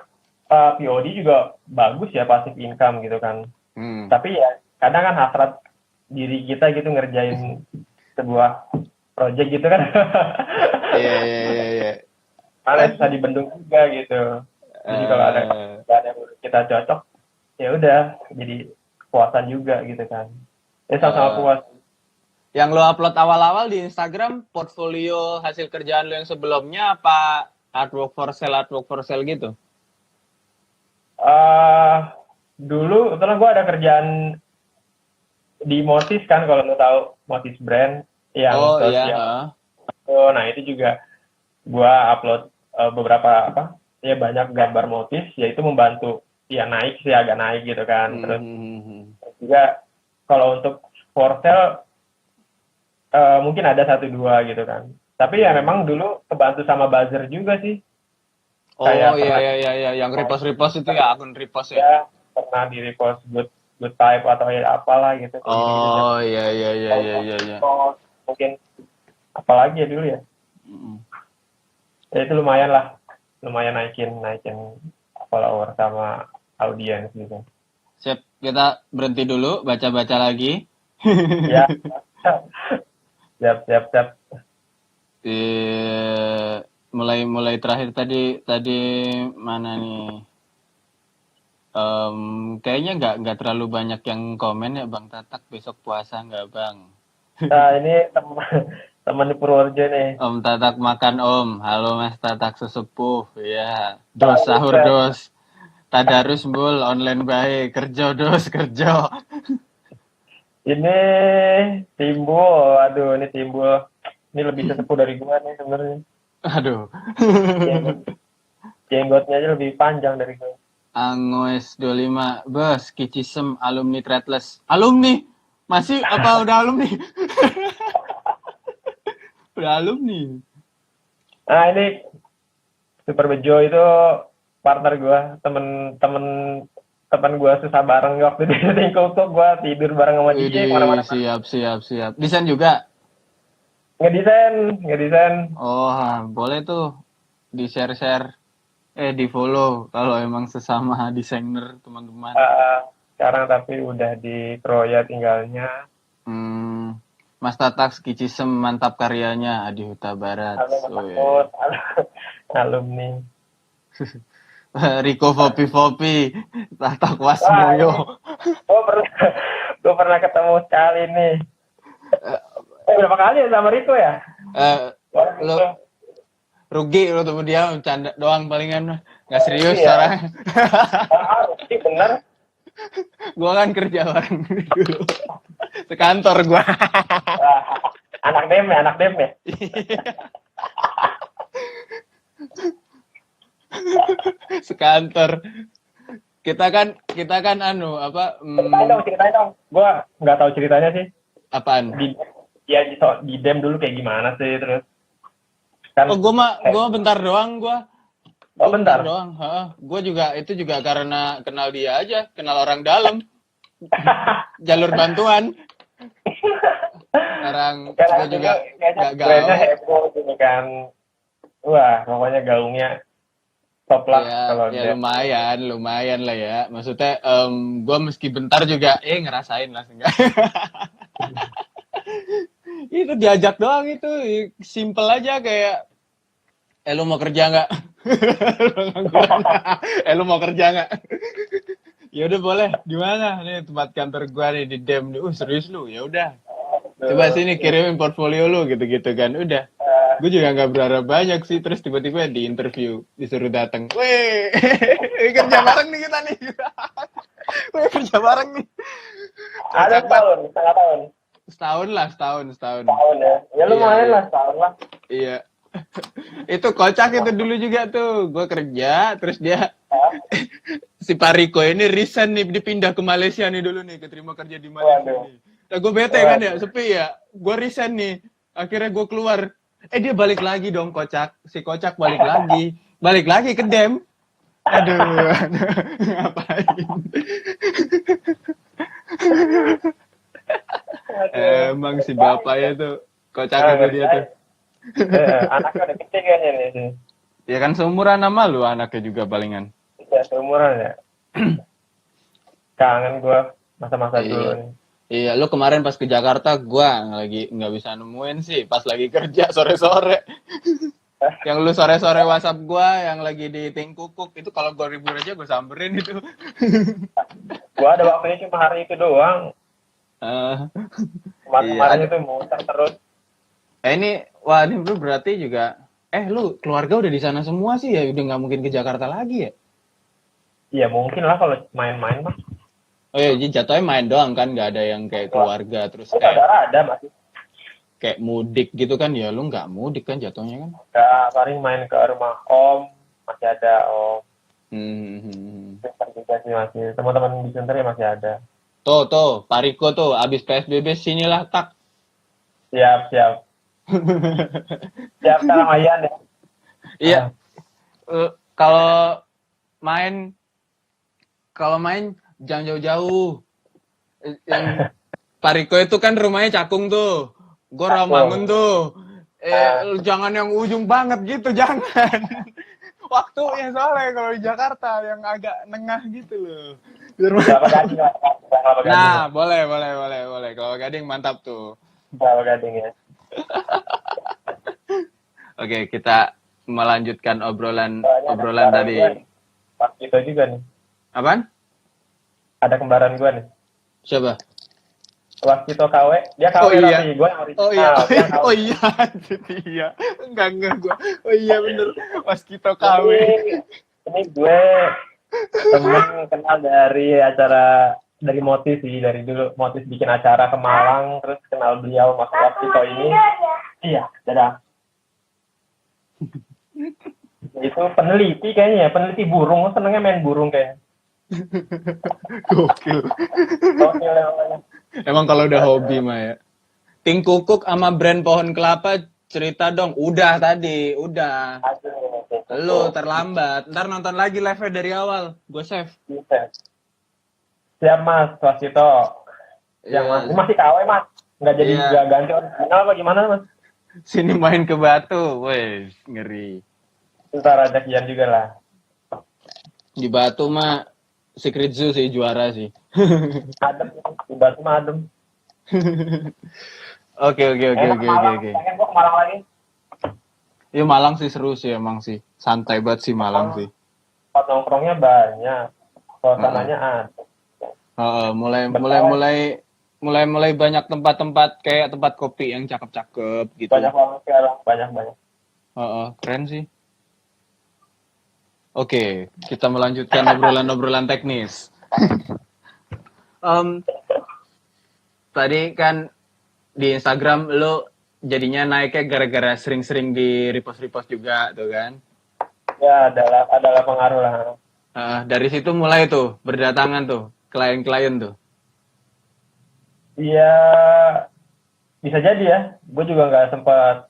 POD juga bagus ya, passive income gitu kan. Hmm. Tapi ya kadang kan hasrat diri kita gitu ngerjain sebuah project gitu kan. Iya iya iya iya. Malah susah dibendung juga gitu. Jadi kalau ada Eh, yang kita cocok, ya udah jadi kepuasan juga gitu kan. Ya sama-sama eh, puas. yang lo upload awal-awal di Instagram portfolio hasil kerjaan lo yang sebelumnya apa artwork for sale gitu? Dulu setelah gue ada kerjaan di Motis kan, kalau lo tahu Motis brand yang Oh iya, sosial. Nah itu juga gue upload beberapa ya banyak gambar motif, yaitu membantu ya naik sih, agak naik gitu kan. Terus juga kalau untuk for sale mungkin ada 1-2 gitu kan. Tapi ya memang dulu kebantu sama buzzer juga sih. Oh Kayak iya pernah iya iya iya, yang repost itu ya akun repost ya. ya pernah di repost good good type atau ya apalah gitu kayak gitu-gitu. Oh iya iya iya iya iya iya. Mungkin apalagi ya dulu ya. Ya itu lumayan lah. Lumayan naikin follower sama audiens gitu. Siap, kita berhenti dulu, baca-baca lagi. Ya. Siap, siap, siap. Mulai terakhir tadi tadi mana nih? Kayaknya nggak terlalu banyak yang komen ya Bang Tatak, besok puasa nggak Bang? Nah, ini teman di Purworejo nih. Om Tatak makan Om. Halo Mas Tatak sesepuh. Ya, dos sahur dos. Tadarus bul online bae. Kerja dos kerja. Ini Timbul, aduh ini Timbul. Ini lebih sesepuh dari gua nih sebenarnya. Aduh. Jenggotnya aja lebih panjang dari gua. Angoes 25. Bos, Kicisem alumni Threadless. Alumni? Masih apa udah alumni? Udah alumni. Nah ini Super Bejo itu partner gua, temen gua susah bareng waktu di Tingkuk gua tidur bareng sama DJ kemana-mana. Siap. Desain juga? Ngedesain. Oh, boleh tuh di-share. Di follow kalau emang sesama desainer teman-teman. Sekarang tapi udah di Kroya tinggalnya. Mas Tatak Kicisem mantap karyanya Adi Huta Barat. Halo, alumni. Riko Fopi Tatak Wasmoyo. Gue pernah ketemu sekali nih. Berapa kali ya sama Riko ya? Rugi lo temu dia bercanda doang palingan, nggak serius iya. sekarang. Rugi bener. Gua kan kerja bareng dulu sekantor gua. Anak dem ya. Sekantor. Kita kan Ceritain dong. Gua nggak tahu ceritanya sih. apaan? Di dem dulu kayak gimana sih terus. Kan, Gua bentar doang bentar doang. Gua juga karena kenal dia aja, kenal orang dalam. Jalur bantuan. Sekarang gua juga gak gaul. Heboh gitu kan. Wah, pokoknya gaungnya top lah kalau ya lumayan lah ya. Maksudnya gua meski bentar juga ngerasain lah enggak. Itu diajak doang itu, simple aja kayak lu mau kerja nggak? Lu mau kerja nggak? Ya udah boleh. Di mana nih tempat kantor gua nih di Dem nih. Serius lu? Ya udah. Coba sini kirimin portfolio lu gitu-gitu kan. Udah. Gue juga nggak berharap banyak sih. Terus tiba-tiba di interview disuruh datang. Weh, kerja bareng nih kita nih. Weh, kerja bareng nih. Ada setengah tahun. Setahun. Setahun ya. Ya lumayan lah setahun lah. Iya. Itu kocak itu dulu juga tuh. Gue kerja, terus dia si Pariko ini resign nih, dipindah ke Malaysia nih dulu nih, keterima kerja di Malaysia nih. Nah, gue bete kan ya, sepi ya. Gue resign nih. Akhirnya gue keluar. Dia balik lagi dong kocak. Si kocak balik lagi. Balik lagi ke Dem. Aduh. Ngapain? Emang si bapaknya tuh kocak itu dia tuh. Anaknya udah gede kan ini. Ya kan seumuran sama lu anaknya juga palingan. Ya seumuran ya. Kangen gue masa-masa dulu nih. Iya, lu kemarin pas ke Jakarta gua lagi nggak bisa nemuin sih, pas lagi kerja sore-sore. Yang lu sore-sore WhatsApp gua yang lagi di Tingkukuk itu kalau gua libur aja gua samperin itu. Gua ada waktunya cuma hari itu doang. Kemarin itu muter terus. Ini lu berarti juga lu keluarga udah di sana semua sih ya, udah nggak mungkin ke Jakarta lagi ya? Iya mungkin lah kalau main-main mah. Oh iya, jadi jatuhnya main doang kan, nggak ada yang kayak keluarga terus kayak ada masih. Kayak mudik gitu kan ya, lu nggak mudik kan jatuhnya kan? Nggak, paling main ke rumah Om, masih ada Om. Masih teman-teman di Sunter ya masih ada. Tuh, Pariko tuh, abis PSBB sinilah tak. Siap. Siap sekarang Mayan ya. Iya. Kalau main jangan jauh-jauh. Yang Pariko itu kan rumahnya Cakung tuh. Gue Ramangun tuh. Jangan yang ujung banget gitu, jangan. Waktunya soalnya kalau di Jakarta yang agak nengah gitu loh. Nah, boleh. Kalau Gading mantap tuh. Kalau Gading ya. Oke, kita melanjutkan obrolan tadi. Pas itu juga nih. Apaan? Ada kembaran gue nih. Siapa? Waskito KW, dia KW Oh iya. tapi gue yang original. Oh iya, Dia KW. oh iya, iya. Enggak gua. Oh iya bener, Waskito KW. Ini gue temen kenal dari acara dari Motis sih, dari dulu Motis bikin acara ke Malang, terus kenal beliau Mas Waskito ini. Iya, dadah. Itu peneliti kayaknya ya, peneliti burung, senengnya main burung kayaknya. Gokil. Gokil namanya. Emang kalau udah hobi mah ya. Ting Kukuk sama brand pohon kelapa cerita dong. Udah tadi, udah. Aduh, Lu terlambat. Ntar nonton lagi live-nya dari awal. Gue save. bisa. Siap Mas Waskito. Yang Mas, Iya. masih KW Mas, nggak jadi Iya. nggak ganti original apa gimana Mas? Sini main ke Batu. Wes, ngeri. Ntar ajak Ian juga lah. Di Batu mah Secret Zoo sih juara sih. Adem, tiba mah adem. Oke. Pengen gua ke Malang lagi. Ya Malang sih seru sih emang sih. Santai banget sih Malang sih. Tempat nongkrongnya banyak, suasananya ada. Mulai banyak tempat-tempat kayak tempat kopi yang cakep-cakep gitu. Banyak banget sekarang, banyak. Keren sih. Oke, kita melanjutkan obrolan teknis. Tadi kan di Instagram lo jadinya naiknya gara-gara sering-sering di repost juga tuh kan. Ya, adalah pengaruh lah. Dari situ mulai tuh berdatangan tuh klien-klien tuh. Iya, bisa jadi ya. Gue juga nggak sempat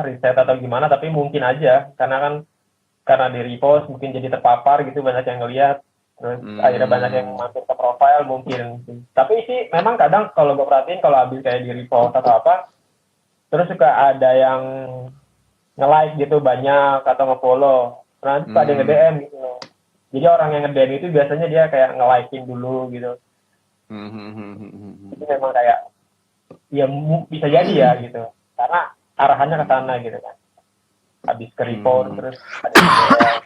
riset atau gimana, tapi mungkin aja karena di repost mungkin jadi terpapar gitu, banyak yang ngelihat, terus akhirnya banyak yang mampir ke profile mungkin. Tapi sih memang kadang kalau gue perhatiin kalau habis kayak di repost atau apa, terus suka ada yang nge-like gitu banyak atau nge-follow, nanti ada yang nge-DM gitu. Jadi orang yang nge-DM itu biasanya dia kayak nge-like-in dulu gitu. Itu memang kayak ya bisa jadi ya gitu, karena arahannya ke sana gitu kan. Habis ke report terus ada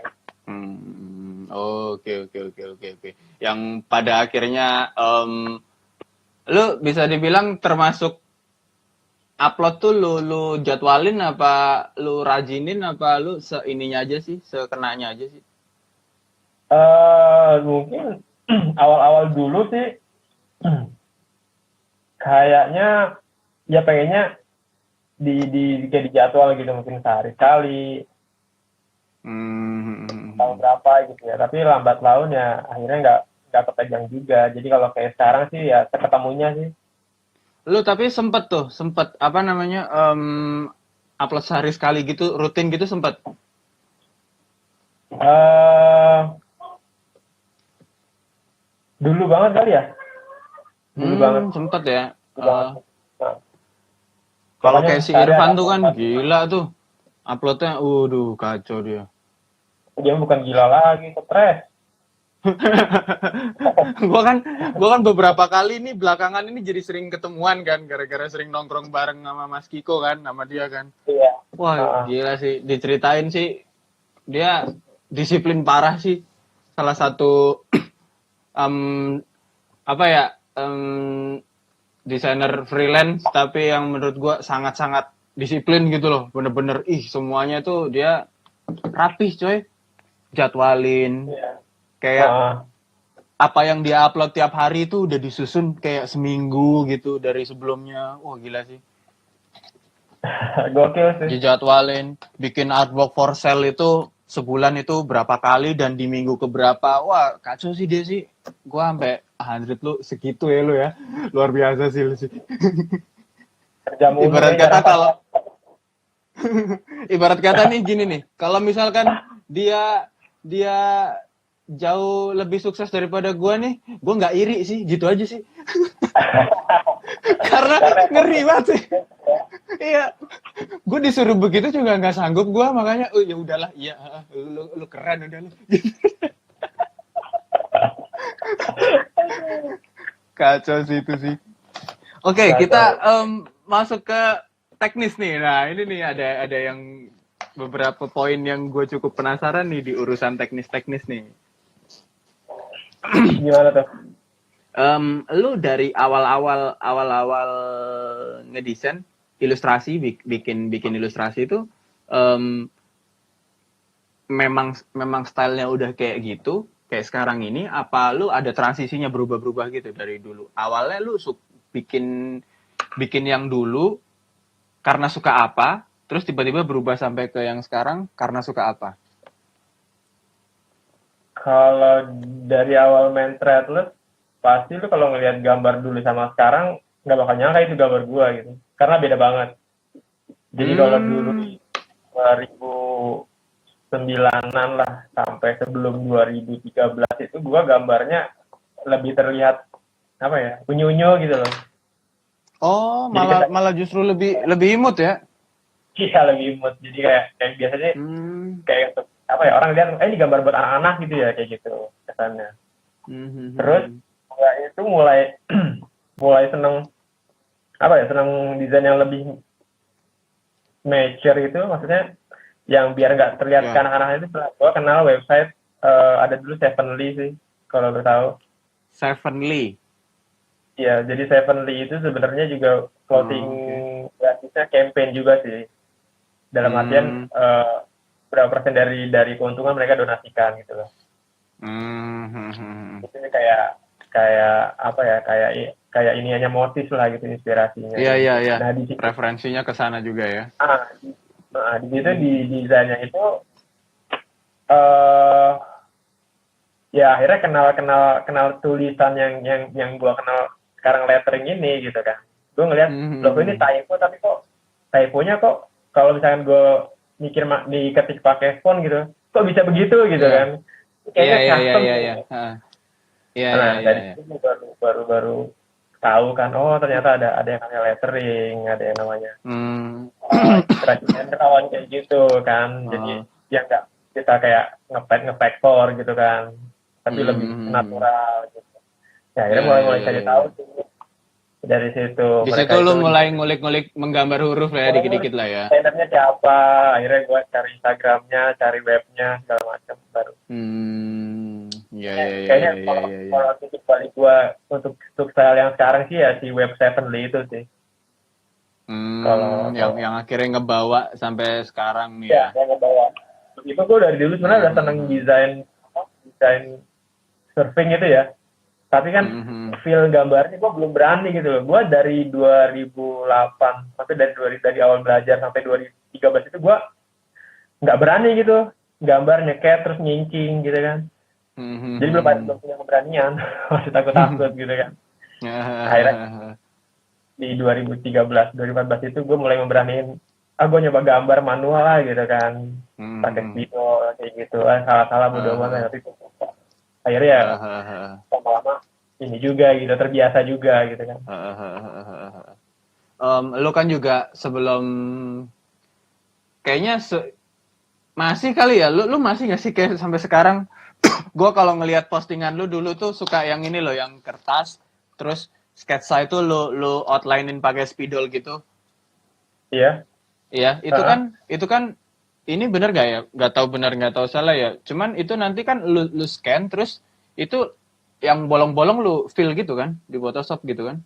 Oke. Yang pada akhirnya lu bisa dibilang termasuk upload tuh lu jadwalin apa lu rajinin apa lu seininya aja sih, sekenanya aja sih? Mungkin awal-awal dulu sih kayaknya ya pengennya kayak di jadwal gitu, mungkin sehari sekali, tahun berapa gitu ya. Tapi lambat laun ya akhirnya nggak kepegang juga. Jadi kalau kayak sekarang sih ya ketemunya sih. Lu tapi sempet apa namanya upload sehari sekali gitu, rutin gitu sempet? Dulu banget kali ya. Dulu banget. Sempet ya. Kalau Kalau kayak si Irfan tuh kan gila tuh. Uploadnya, kacau dia. Dia bukan gila lagi, stres. gua kan beberapa kali nih belakangan ini jadi sering ketemuan kan, gara-gara sering nongkrong bareng sama Mas Kiko kan, sama dia kan. Iya. Wah, gila sih. Diceritain sih, dia disiplin parah sih. Salah satu desainer freelance, tapi yang menurut gua sangat-sangat disiplin gitu loh. Bener-bener, semuanya tuh dia rapih coy. Jadwalin. Iya. Kayak apa yang dia upload tiap hari itu udah disusun kayak seminggu gitu dari sebelumnya. Wah, gila sih. Gokil sih. Dijadwalin, bikin artwork for sale itu sebulan itu berapa kali dan di minggu keberapa. Wah, kacau sih dia sih. Gua sampai 100 lu segitu ya lu ya. Luar biasa sih lu sih. Ibarat kata kalau ibarat kata nih gini nih, kalau misalkan dia jauh lebih sukses daripada gua nih, gua nggak iri sih, gitu aja sih. Karena ngeri banget sih. Iya, gue disuruh begitu juga nggak sanggup gue, makanya ya udahlah, iya, lu keren udah lu. Kacau sih itu sih. Oke, kita masuk ke teknis nih. Nah, ini nih ada yang beberapa poin yang gue cukup penasaran nih di urusan teknis nih. Gimana tuh? Lu dari awal-awal ngedesain ilustrasi, bikin ilustrasi itu memang stylenya udah kayak gitu, kayak sekarang ini, apa lu ada transisinya berubah-berubah gitu dari dulu? Awalnya lu bikin yang dulu karena suka apa, terus tiba-tiba berubah sampai ke yang sekarang karena suka apa? Kalau dari awal main Threadless, pasti lu kalau ngelihat gambar dulu sama sekarang, nggak bakal nyangka itu gambar gua gitu. Karena beda banget. Jadi kalau dulu 2009-an lah, sampai sebelum 2013 itu gua gambarnya lebih terlihat, apa ya, unyu-unyu gitu loh. Oh, Jadi malah justru lebih imut ya? iya, lebih imut. Jadi kayak biasanya, kayak apa ya, orang lihat, ini gambar buat anak-anak gitu ya, kayak gitu kesannya. Terus mulai mulai seneng, apa ya, seneng desain yang lebih mature itu, maksudnya yang biar nggak terlihat ke anak-anak itu. Gue kenal website, ada dulu Sevenly sih, kalau lo tahu. Sevenly. Iya, jadi Sevenly itu sebenarnya juga clothing gratisnya campaign juga sih. Dalam artian berapa persen dari keuntungan mereka donasikan gitu loh. Itu kayak apa ya, kayak ini hanya motif lah gitu, inspirasinya. Iya. Nah, referensinya ke sana juga ya. Di situ di desainnya itu ya akhirnya kenal tulisan yang gua kenal sekarang, lettering ini gitu kan. Gue ngeliat logo ini typo, tapi kok typonya kok kalau misalkan gue mikir diketik pakai font gitu, kok bisa begitu gitu kan. Kayaknya custom. Iya. Dari situ baru tahu kan, oh ternyata ada yang namanya lettering, ada yang namanya kawan kayak gitu kan. Jadi yang nggak kita kayak ngefaktor gitu kan, tapi lebih natural gitu. Ya, akhirnya mulai cari tahu sih dari situ. Di situ lu mulai ngulik-ngulik menggambar huruf lah ya, dikit-dikit lah ya. Desainer siapa? Akhirnya gue cari Instagramnya, cari webnya, segala macam baru. Iya. Kayaknya kalau titik balik gue untuk style yang sekarang sih ya si Web Sevenly itu sih. Kalau yang akhirnya ngebawa sampai sekarang nih ya. Yang ngebawa. Itu gue dari dulu sebenarnya udah seneng desain surfing itu ya. Tapi kan feel gambarnya gue belum berani gitu loh. Gue dari 2008, maksudnya dari awal belajar sampai 2013 itu gue nggak berani gitu. Gambar nyeket terus nyincing gitu kan. Jadi belum punya keberanian. Masih takut-takut gitu kan. Akhirnya di 2013, 2014 itu gue mulai memberaniin, gue nyoba gambar manual lah gitu kan. Pakai video kayak gitu. Salah-salah bodo amat, tapi akhirnya ya lama-lama ini juga gitu, terbiasa juga gitu kan. Lo kan juga sebelum kayaknya masih kali ya, lu masih nggak sih kayak sampai sekarang? Gue kalau ngelihat postingan lu dulu tuh suka yang ini loh, yang kertas terus sketsa itu lu outlinein pakai spidol gitu. Iya. Iya, itu kan ini bener gak ya? Gak tahu benar, gak tahu salah ya. Cuman itu nanti kan lu scan terus itu yang bolong-bolong lu fill gitu kan di Photoshop gitu kan?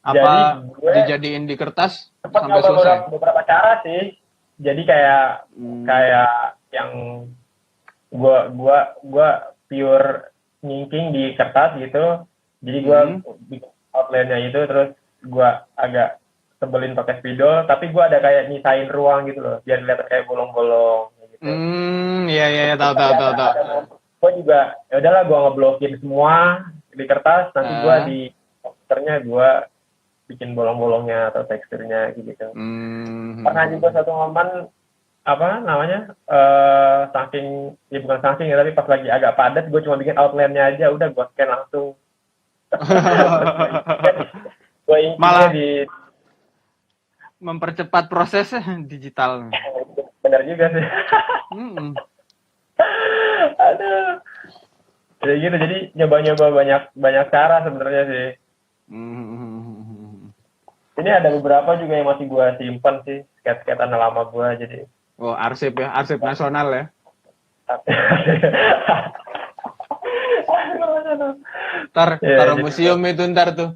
Apa dijadiin di kertas sampai selesai? Beberapa cara sih. Jadi kayak yang gua pure inking di kertas gitu. Jadi gua bikin outline-nya itu, terus gua agak tebelin pakai spidol, tapi gue ada kayak nyisain ruang gitu loh, biar dilihat kayak bolong-bolong gitu. Iya, tahu. Gue juga ya udahlah, gue ngeblokin semua di kertas, nanti gue di komputernya gue bikin bolong-bolongnya atau teksturnya gitu. Pernah juga satu momen bukan saking ya, tapi pas lagi agak padat, gue cuma bikin outline-nya aja, udah gue scan langsung. Gue malah di mempercepat prosesnya digital. Benar juga sih. Aduh. Jadi gitu, jadi nyoba-nyoba banyak cara sebenarnya sih. Ini ada beberapa juga yang masih gue simpan sih, sketch-sketchan lama gue, jadi. Oh, arsip nasional ya. Ntar Iya, taruh jadi museum itu ntar tuh.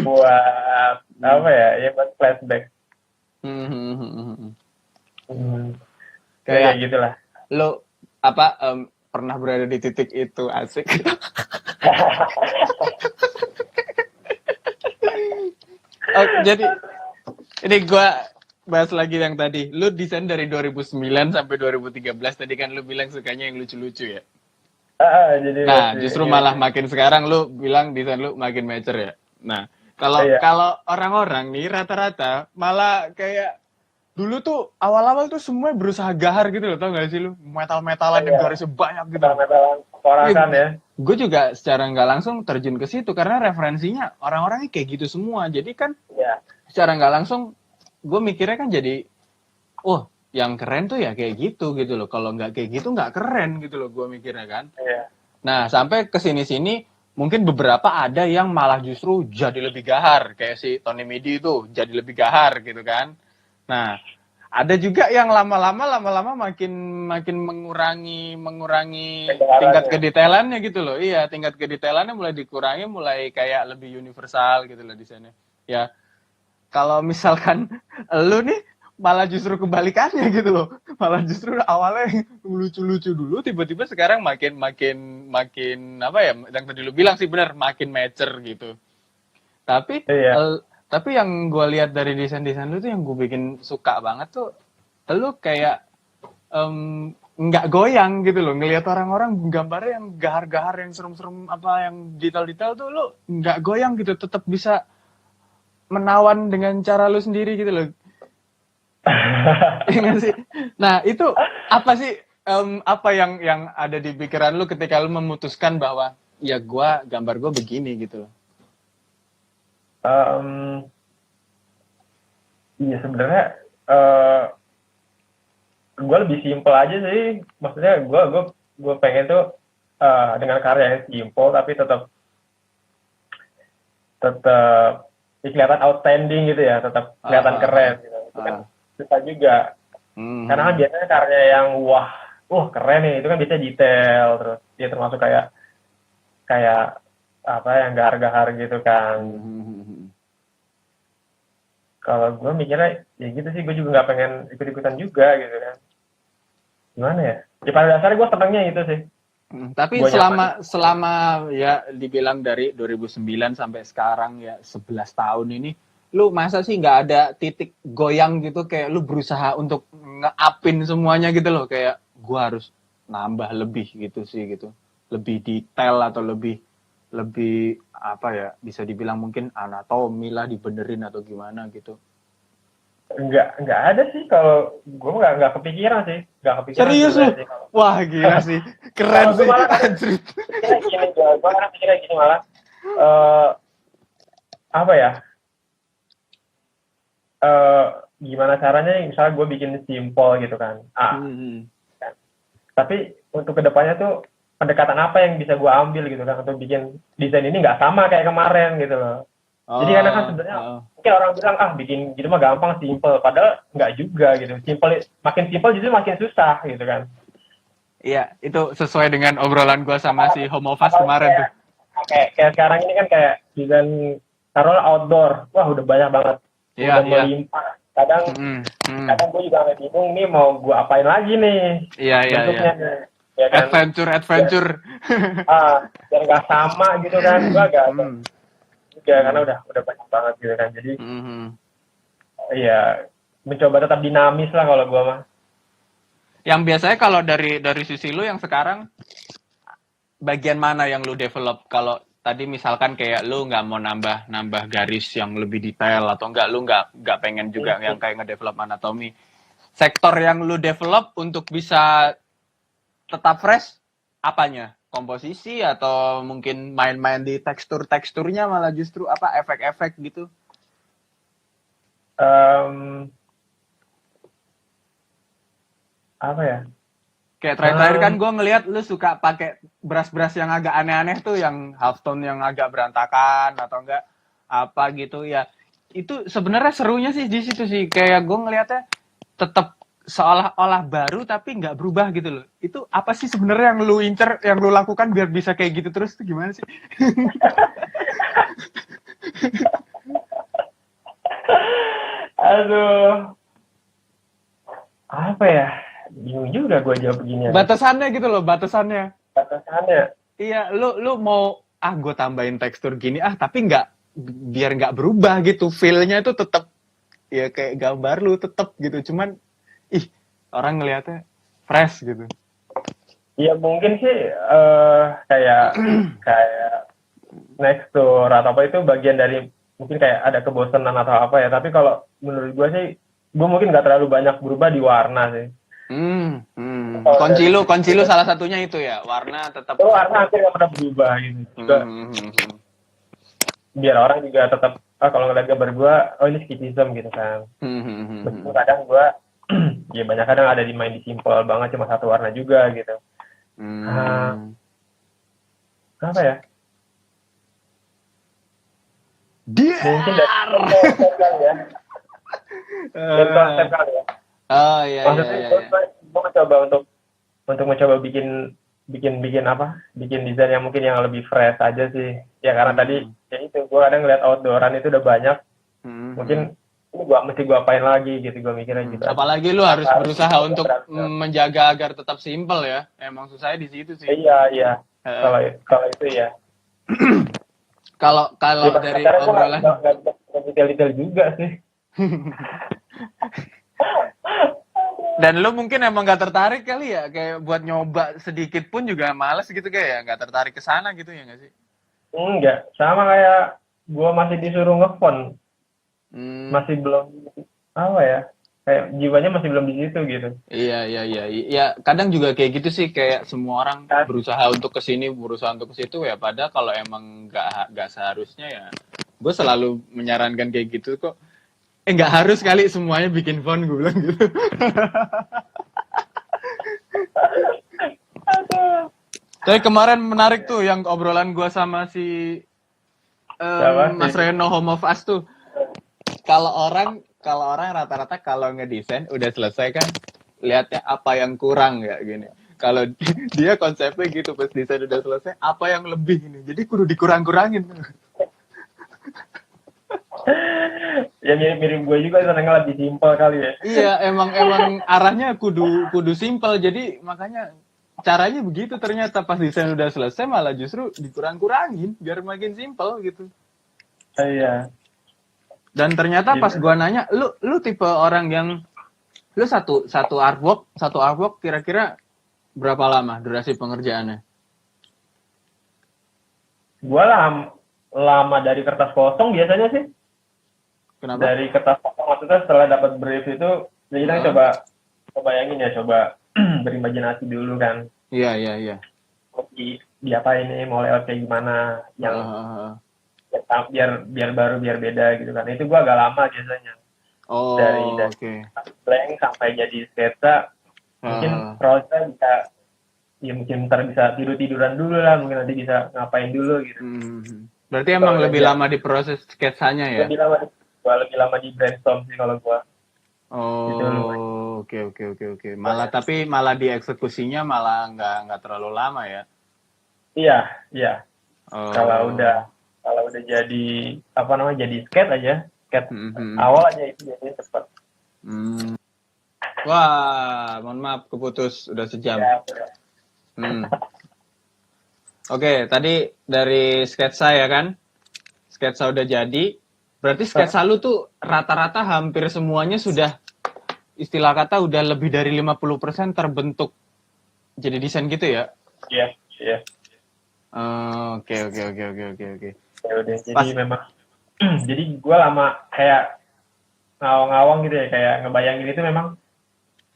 buat apa ya? Ya buat flashback. Hmm. Kayak Kayak gitulah. lo pernah berada di titik itu, asik. Oh, jadi ini gua bahas lagi yang tadi. Lu desain dari 2009 sampai 2013 tadi kan lu bilang sukanya yang lucu-lucu ya. Jadi Nah, masih justru ini. malah makin sekarang lu bilang desain lu makin mature ya. Nah, kalau Iya. kalau orang-orang nih rata-rata malah kayak dulu tuh awal-awal tuh semua berusaha gahar gitu loh, tau gak sih lu? Metal-metalan yang Iya. garisnya banyak gitu loh. Metal-metalan porakan ya. Gue juga secara nggak langsung terjun ke situ karena referensinya orang-orangnya kayak gitu semua. Jadi kan Iya. secara nggak langsung gue mikirnya kan jadi, oh yang keren tuh ya kayak gitu loh. Kalau nggak kayak gitu nggak keren gitu loh gue mikirnya kan. Iya. Nah sampai kesini-sini mungkin beberapa ada yang malah justru jadi lebih gahar kayak si Tony Midi itu jadi lebih gahar gitu kan. Nah ada juga yang lama-lama makin mengurangi tingkat kedetailannya gitu loh. Iya, tingkat kedetailannya mulai dikurangi, mulai kayak lebih universal gitu loh desainnya. Ya, kalau misalkan lu nih malah justru kebalikannya gitu loh. Malah justru awalnya lucu-lucu dulu, tiba-tiba sekarang makin apa ya? Yang tadi lu bilang sih benar, makin mature gitu. Tapi Iya. tapi yang gue lihat dari desain-desain lu tuh yang gue bikin suka banget tuh, lu kayak nggak goyang gitu loh. Ngelihat orang-orang gambarnya yang gahar-gahar, yang serem-serem, apa yang detail-detail tuh lu nggak goyang gitu, tetap bisa menawan dengan cara lu sendiri gitu loh. Iya nggak sih? Nah itu apa sih apa yang ada di pikiran lu ketika lu memutuskan bahwa ya gambar gue begini gitu loh. Iya sebenarnya gue lebih simpel aja sih. Maksudnya gue pengen tuh dengan karya yang simpel tapi tetap kelihatan outstanding gitu ya, tetap kelihatan keren gitu. Itu kan susah juga. Karena kan biasanya karya yang wah keren nih, itu kan biasanya detail, terus dia termasuk kayak apa yang gahar-gahar gitu kan. Kalau gue mikirnya ya gitu sih, gue juga nggak pengen ikut-ikutan juga gitu kan. Gimana ya? Ya pada dasarnya gue senangnya itu sih. Tapi selama ya dibilang dari 2009 sampai sekarang ya 11 tahun ini, lu masa sih nggak ada titik goyang gitu, kayak lu berusaha untuk nge-upin semuanya gitu loh, kayak gua harus nambah lebih gitu sih gitu, lebih detail atau lebih apa ya, bisa dibilang mungkin anatomi lah dibenerin atau gimana gitu. Nggak ada sih, kalau gue nggak kepikiran sih, Serius lu? Wah gila sih, keren sih. Gue malah pikirnya gini malah, apa ya, gimana caranya misalnya gue bikin simple gitu kan, tapi untuk kedepannya tuh pendekatan apa yang bisa gue ambil gitu kan untuk bikin desain ini nggak sama kayak kemarin gitu loh. Jadi karena kan sebenarnya mungkin orang bilang bikin gitu mah gampang, simple, padahal nggak juga gitu. Makin simple justru makin susah gitu kan. Iya, itu sesuai dengan obrolan gue sama si Homofast kemarin tuh. Kayak sekarang ini kan kayak desain taruh outdoor, wah udah banyak banget, udah melimpah. Kadang gue juga nggak bingung nih mau gue apain lagi nih. Iya. Ya kan? Adventure. Biar nggak sama gitu kan, gue agak juga karena udah banyak banget gitu kan. Jadi iya, mencoba tetap dinamis lah kalau gue mah. Yang biasanya kalau dari sisi lu yang sekarang, bagian mana yang lu develop? Kalau tadi misalkan kayak lu nggak mau nambah garis yang lebih detail, atau lu nggak pengen juga yang kayak ngedevelop anatomi, sektor yang lu develop untuk bisa tetap fresh apanya? Komposisi atau mungkin main-main di teksturnya, malah justru apa efek-efek gitu? Apa ya? Kayak terakhir kan gue ngelihat lu suka pakai brush yang agak aneh-aneh tuh, yang half tone yang agak berantakan atau enggak apa gitu ya. Itu sebenarnya serunya sih di situ sih, kayak gue ngelihatnya tetap seolah-olah baru tapi nggak berubah gitu loh. Itu apa sih sebenarnya yang lu incer, yang lu lakukan biar bisa kayak gitu terus tuh gimana sih? Aduh, apa ya? Bingung juga gue jawab begini. Batasannya gitu loh, batasannya. Batasannya. Iya, lu mau gue tambahin tekstur gini tapi nggak, biar nggak berubah gitu. Feel-nya itu tetap ya kayak gambar lu tetap gitu. Cuman orang ngelihatnya fresh gitu. Ya mungkin sih kayak tekstur atau apa itu bagian dari mungkin kayak ada kebosanan atau apa ya. Tapi kalau menurut gue sih, gue mungkin nggak terlalu banyak berubah di warna sih. Kunci lu salah satunya itu ya, warna tetap. Warna hampir nggak pernah berubah gitu. Juga biar orang juga tetap kalau ngeliat gambar gue, oh ini skipism gitu kan. Meskipun kadang gue ya banyak kadang ada main di simple banget cuma satu warna juga gitu. Apa ya? Mungkin dari konsep kali ya. Dari konsep kali ya. Oh iya. Maksudnya gue mencoba untuk mencoba bikin apa? Bikin desain yang mungkin yang lebih fresh aja sih. Ya karena tadi ya itu gue kadang ngeliat outdooran itu udah banyak. Mungkin ini mesti gue apain lagi gitu, gue mikirnya gitu. Apalagi lu harus berusaha untuk menjaga agar tetap simple ya. Emang susahnya di situ sih. Iya. Kalau itu ya. Kalau dari obrolan nggak detail-detail juga sih. Dan lu mungkin emang gak tertarik kali ya, kayak buat nyoba sedikit pun juga males gitu kayak ya, gak tertarik ke sana gitu ya nggak sih? Enggak, sama kayak gue masih disuruh ngefont. Masih belum apa ya, kayak jiwanya masih belum di situ gitu. Iya. Ya kadang juga kayak gitu sih, kayak semua orang berusaha untuk kesini, berusaha untuk ke situ ya. Padahal kalau emang nggak seharusnya ya, gue selalu menyarankan kayak gitu kok. Nggak harus kali semuanya bikin font, gue bilang gitu. Tapi kemarin menarik tuh yang obrolan gue sama si Mas Reno Home of Us tuh. Kalau orang rata-rata kalau ngedesain udah selesai kan, lihatnya apa yang kurang ya gini. Kalau dia konsepnya gitu, pas desain udah selesai, apa yang lebih ini. Jadi kudu dikurang-kurangin. Ya mirip gue juga, senangnya lebih simpel kali ya. Iya, emang arahnya kudu simpel. Jadi makanya caranya begitu, ternyata pas desain udah selesai malah justru dikurang-kurangin biar makin simpel gitu. Iya. Dan ternyata pas gua nanya, lu tipe orang yang lu satu artwork kira-kira berapa lama durasi pengerjaannya? Gua lama dari kertas kosong biasanya sih. Kenapa? Dari kertas kosong, maksudnya setelah dapat brief itu, kita coba bayangin ya, coba berimajinasi dulu kan. Iya. Di apa ini, mau layout kayak gimana, yang biar baru, biar beda gitu kan. Itu gua agak lama biasanya. Dari blank sampai jadi sketsa, mungkin prosesnya bisa, ya mungkin ntar bisa tiduran dulu lah, mungkin nanti bisa ngapain dulu gitu. Berarti emang lebih lama di proses sketsanya ya? Lebih lama di brainstorm sih kalau gua. Oke. Malah di eksekusinya malah nggak terlalu lama ya? Iya. Kalau udah jadi jadi sketch aja, awal aja itu biasanya cepat. Wah, mohon maaf keputus udah sejam. Ya. Oke, tadi dari sketsa ya kan? Sketsa udah jadi. Berarti sketsa lu tuh rata-rata hampir semuanya sudah, istilah kata udah lebih dari 50% terbentuk jadi desain gitu ya? Iya. Oke. Ya udah, jadi memang jadi gue lama kayak ngawang-ngawang gitu ya, kayak ngebayangin itu memang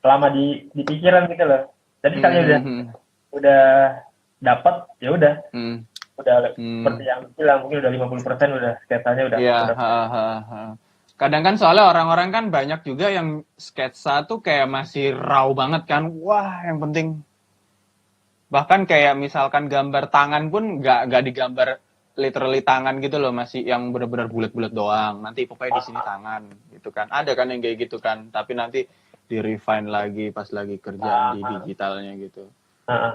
lama di pikiran gitu loh. Jadi kali udah dapat, ya udah. Seperti yang bilang, mungkin udah 50% udah sketsanya udah. Iya, kadang kan soalnya orang-orang kan banyak juga yang sketsa tuh kayak masih raw banget kan. Wah, yang penting bahkan kayak misalkan gambar tangan pun nggak digambar literally tangan gitu loh, masih yang benar-benar bulat-bulat doang. Nanti pokoknya di sini tangan gitu kan. Ada kan yang kayak gitu kan. Tapi nanti di refine lagi pas lagi kerjaan di digitalnya gitu. Heeh.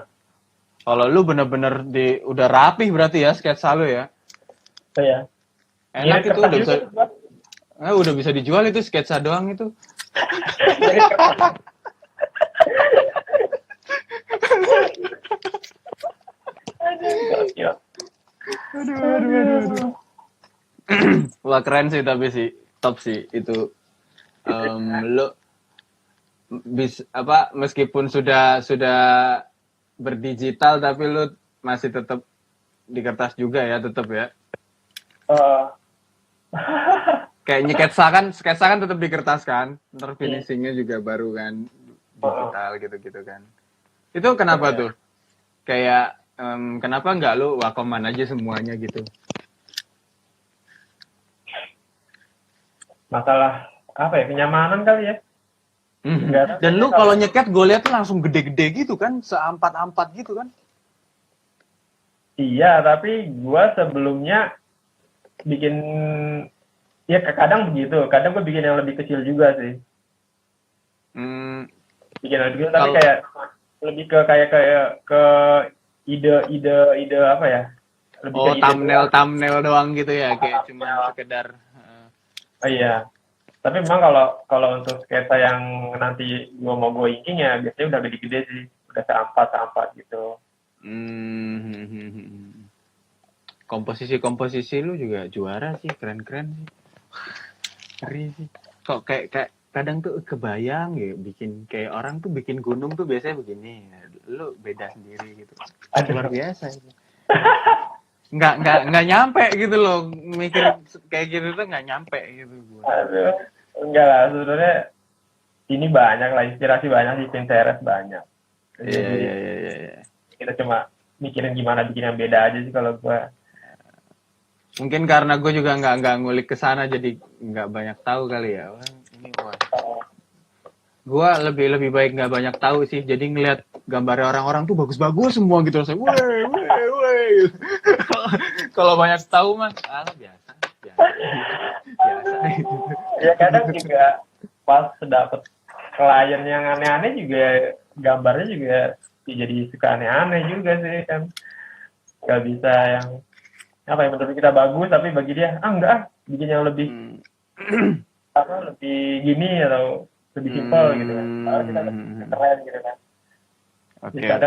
Kalau lu bener-bener udah rapih berarti ya sketsa lu ya. So, ya. Enak Ngirit itu kertas udah bisa juga tuh, Bang. udah bisa dijual itu sketsa doang itu. Ngirit kertas. Aduh, gokil. Aduh. Wah keren sih tapi sih top sih itu. Lu meskipun sudah berdigital tapi lu masih tetap di kertas juga ya tetap ya. Kayak sketsa kan tetap di kertas kan, ntar finishingnya juga baru kan digital gitu kan. Itu kenapa tuh? Kayak kenapa nggak lu Wacom aja semuanya gitu? Masalah apa ya, kenyamanan kali ya. Dan lu kalau nyeket gue lihat tuh langsung gede-gede gitu kan, seampat-ampat gitu kan? Iya, tapi gua sebelumnya bikin, ya kadang begitu, kadang gue bikin yang lebih kecil juga sih. Bikin yang lebih kecil, tapi kayak lebih ke ide apa ya? Lebih ke thumbnail doang gitu ya, kayak cuma sekedar. Oh iya. Tapi memang kalau untuk sketsa yang nanti gue mau inking ya biasanya udah gede-gede sih, udah seampat gitu. Komposisi lu juga juara sih, keren sih. Keren sih. Kok kayak kadang tuh kebayang ya bikin kayak orang tuh bikin gunung tuh biasanya begini. Lu beda sendiri gitu. Luar biasa itu. Nggak nyampe gitu loh, mikir kayak gitu tuh nggak nyampe gitu gua. Aduh, enggak lah, sebenarnya ini banyak lah, inspirasi banyak di Pinterest banyak. Iya. Kita cuma mikirin gimana bikin yang beda aja sih kalau gua. Mungkin karena gue juga nggak ngulik ke sana jadi nggak banyak tahu kali ya. Gue lebih baik nggak banyak tahu sih. Jadi ngelihat gambarnya orang-orang tuh bagus-bagus semua gitu. Saya, weh. Kalau banyak tahu mah, biasa. Ya kadang juga pas dapet klien yang aneh-aneh juga gambarnya juga jadi suka aneh-aneh juga sih kan. Gak bisa yang apa yang menurut kita bagus tapi bagi dia enggak bikin yang lebih lebih gini atau lebih simpel gitu kan. Kalau kita keren gitu kan. Oke. Ada.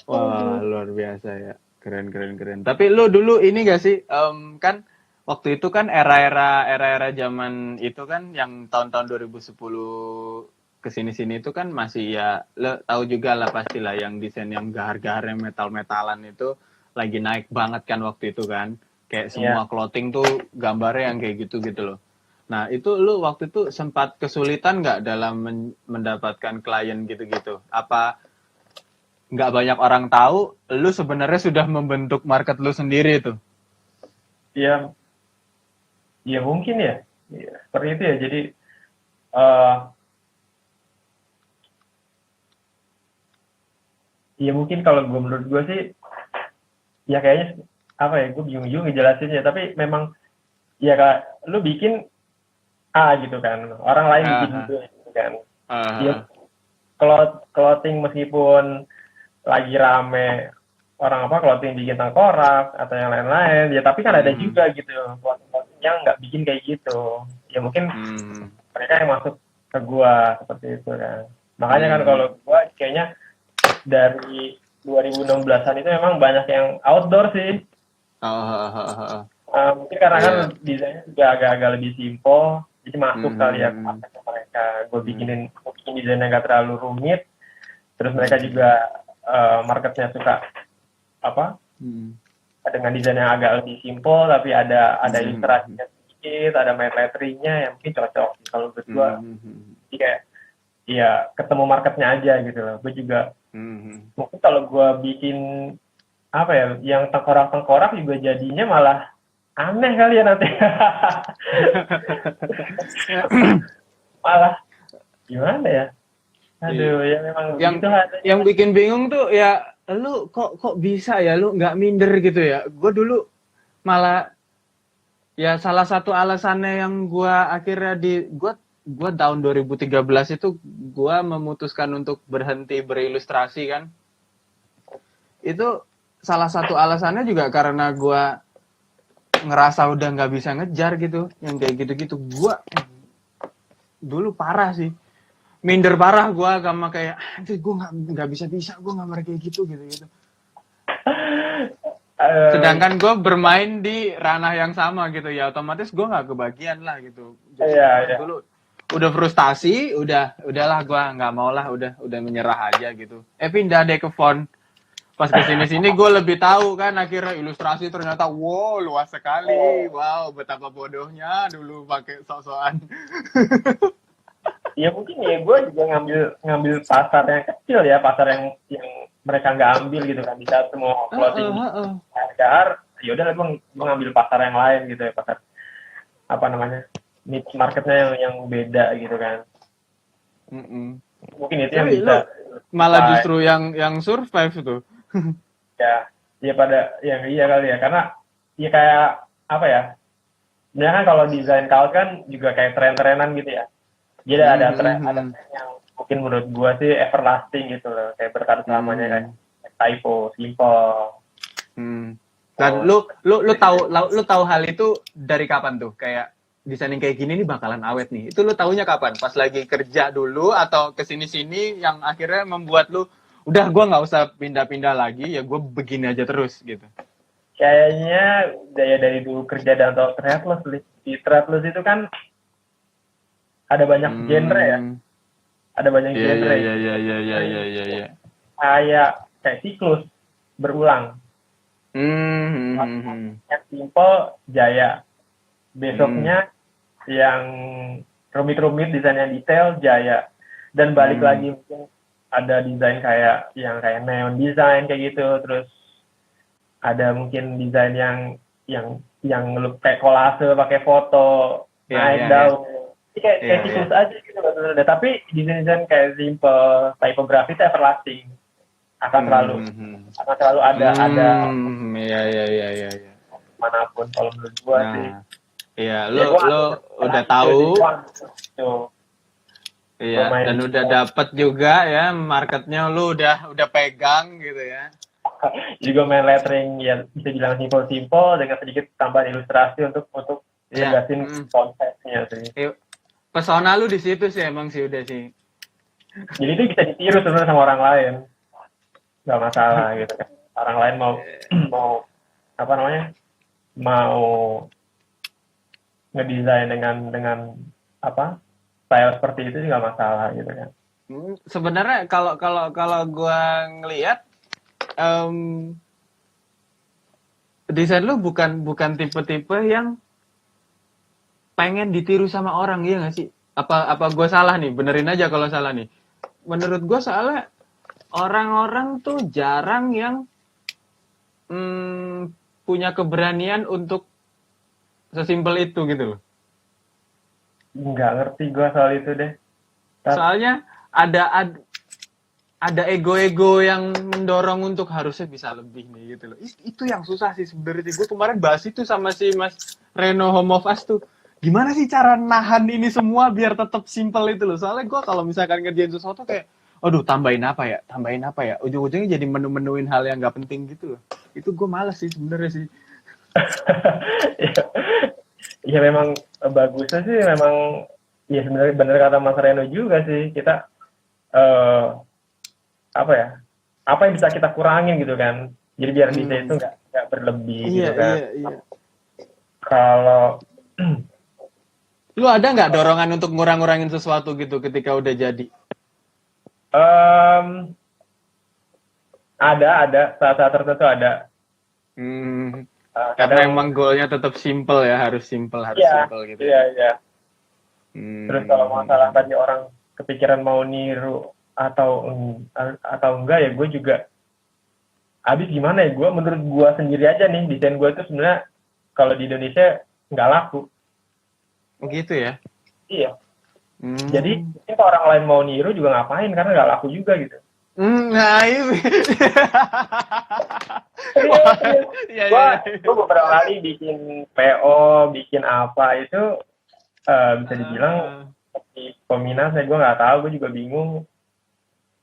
Wah, luar biasa ya. Keren. Tapi lu dulu ini gak sih kan waktu itu kan era zaman itu kan yang tahun-tahun 2010 kesini-sini itu kan masih ya lo tahu juga lah pastilah yang desain yang gahar-gahar yang metal-metalan itu lagi naik banget kan waktu itu kan, kayak semua clothing tuh gambarnya yang kayak gitu loh. Nah itu lu waktu itu sempat kesulitan nggak dalam mendapatkan klien gitu? Apa nggak banyak orang tahu lu sebenarnya sudah membentuk market lu sendiri tuh? Ya mungkin ya seperti itu ya. Jadi ya mungkin kalau menurut gue sih ya kayaknya apa ya, gue bingung ngejelasinnya, tapi memang ya kalau lu bikin A gitu kan, orang lain bikin gitu kan. Ya clothing meskipun lagi rame orang clothing bikin tengkorak atau yang lain-lain ya, tapi kan ada juga gitu clothing yang nggak bikin kayak gitu ya, mungkin mereka yang masuk ke gua seperti itu kan. Makanya kan kalau gua kayaknya dari 2016-an itu memang banyak yang outdoor sih. Mungkin karena kan desainnya juga agak-agak lebih simpel, jadi masuk kali ya ke mereka. Gue bikin desain yang gak terlalu rumit, terus mereka juga marketnya suka dengan desain yang agak lebih simpel tapi ada ilustrasinya sedikit, ada main letteringnya yang mungkin cocok kalau buat gue. Jadi kayak ya ketemu marketnya aja gitu loh. Gue juga mungkin kalau gue bikin yang tengkorak juga jadinya malah aneh kali ya nanti. Malah gimana ya? Aduh, ya memang yang bikin bingung tuh ya lu kok bisa ya lu nggak minder gitu ya. Gue dulu malah ya salah satu alasannya yang gue akhirnya gue gua tahun 2013 itu gua memutuskan untuk berhenti berilustrasi kan. Itu salah satu alasannya juga karena gua ngerasa udah nggak bisa ngejar gitu, yang kayak gitu-gitu. Gua dulu parah sih, minder parah gua sama kayak, aduh gua nggak bisa, gua nggak mau kayak gitu gitu. Sedangkan gue bermain di ranah yang sama gitu ya, otomatis gue nggak kebagian lah gitu. Jadi Iya. dulu udah frustasi, udahlah gue nggak mau lah, udah menyerah aja gitu. Pindah deh ke font. Pas kesini gue lebih tahu kan, akhirnya ilustrasi ternyata wow luas sekali, wow betapa bodohnya dulu pakai sok-sokan. Ya mungkin ya gue juga ngambil pasar yang kecil ya, pasar yang mereka nggak ambil gitu kan, di saat semua clothing harga, ya udah gue ngambil pasar yang lain gitu ya, pasar apa namanya, niche marketnya yang beda gitu kan. Mungkin itu yang bisa malah justru yang survive tuh. ya pada yang iya kali ya, karena ya kayak apa ya, sebenarnya kan kalau desain kaos kan juga kayak tren-trenan gitu ya. Jadi ada tren yang mungkin menurut gua sih everlasting gitu loh, kayak bertahan selamanya kan, typo, simple. Dan lu tahu hal itu dari kapan tuh? Kayak desain kayak gini nih bakalan awet nih. Itu lu taunya kapan? Pas lagi kerja dulu atau kesini-sini yang akhirnya membuat lu udah gua nggak usah pindah-pindah lagi, ya gua begini aja terus gitu. Kayaknya dari dulu kerja dan atau Threadless. Di Threadless itu kan ada banyak genre ya. Ada banyak genre. Iya. Kayak siklus berulang. Yang simple Jaya. Besoknya yang rumit-rumit desainnya detail Jaya. Dan balik lagi mungkin ada desain kayak neon design kayak gitu. Terus ada mungkin desain yang kayak kolase pakai foto naik daun. Kayak siklus aja gitu loh. Tapi desain kayak simple typography itu everlasting, akan selalu ada iya manapun kalau menurut gua sih. Iya, lo udah tahu iya, dan udah dapet juga ya marketnya, lo udah pegang gitu ya. Juga main lettering ya, bisa bilang simple dengan sedikit tambahan ilustrasi untuk jelasin konsepnya sih. Pesona lu di situ sih emang sih udah sih. Jadi itu bisa ditiru sebenarnya sama orang lain, nggak masalah gitu kan. Orang lain mau ngedesain dengan style seperti itu nggak masalah gitu kan. Sebenarnya kalau gua ngelihat desain lu bukan tipe-tipe yang pengen ditiru sama orang, iya nggak sih? Apa gue salah nih? Benerin aja kalau salah nih. Menurut gue soalnya orang-orang tuh jarang yang punya keberanian untuk sesimpel itu gitu loh. Nggak ngerti gue soal itu deh. Soalnya ada ego-ego yang mendorong untuk harusnya bisa lebih nih gitu loh. Itu yang susah sih sebenarnya. Gue kemarin bahas itu sama si Mas Reno Home of Us tuh. Gimana sih cara nahan ini semua biar tetap simple itu loh. Soalnya gue kalau misalkan ngerjain sesuatu kayak, aduh tambahin apa ya. Ujung-ujungnya jadi menu-menuin hal yang gak penting gitu loh. Itu gue males sih sebenarnya sih. Ya memang bagusnya sih memang, ya sebenarnya bener kata Mas Reno juga sih. Kita apa yang bisa kita kurangin gitu kan. Jadi biar desain itu nggak berlebih gitu kan. Iya. Kalau lu ada nggak dorongan untuk ngurang-ngurangin sesuatu gitu ketika udah jadi? Ada saat-saat tertentu ada. Karena emang goalnya tetap simple ya, harus simple gitu. Iya. Terus kalau masalah tadi orang kepikiran mau niru atau enggak, ya gue juga habis gimana ya, menurut gue sendiri aja nih, desain gue itu sebenarnya kalau di Indonesia nggak laku. Oh gitu ya? Iya. Jadi kalau orang lain mau niru juga ngapain, karena nggak laku juga gitu. Nah itu. Gue beberapa kali bikin PO, bikin apa itu bisa dibilang di peminatnya, gue nggak tahu, gue juga bingung.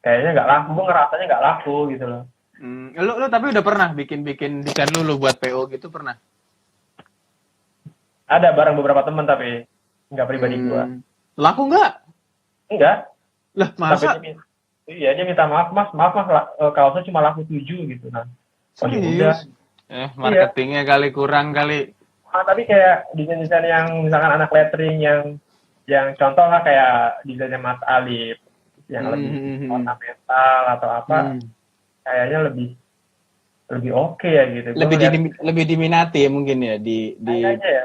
Kayaknya nggak laku, gue ngerasanya nggak laku gitu loh. Lu tapi udah pernah bikin desain lu buat PO gitu pernah? Ada bareng beberapa teman tapi nggak pribadi gue. Laku nggak? Enggak. Lah masa? Dia minta maaf mas, kaosnya cuma laku 7 gitu. Nah, oh ya udah. Marketingnya kali kurang kali. Tapi kayak desain-desain yang misalkan anak lettering yang contoh lah kayak desainnya Mas Alif yang lebih ornamental atau apa, kayaknya lebih oke ya gitu. Lebih diminati ya mungkin ya di ya,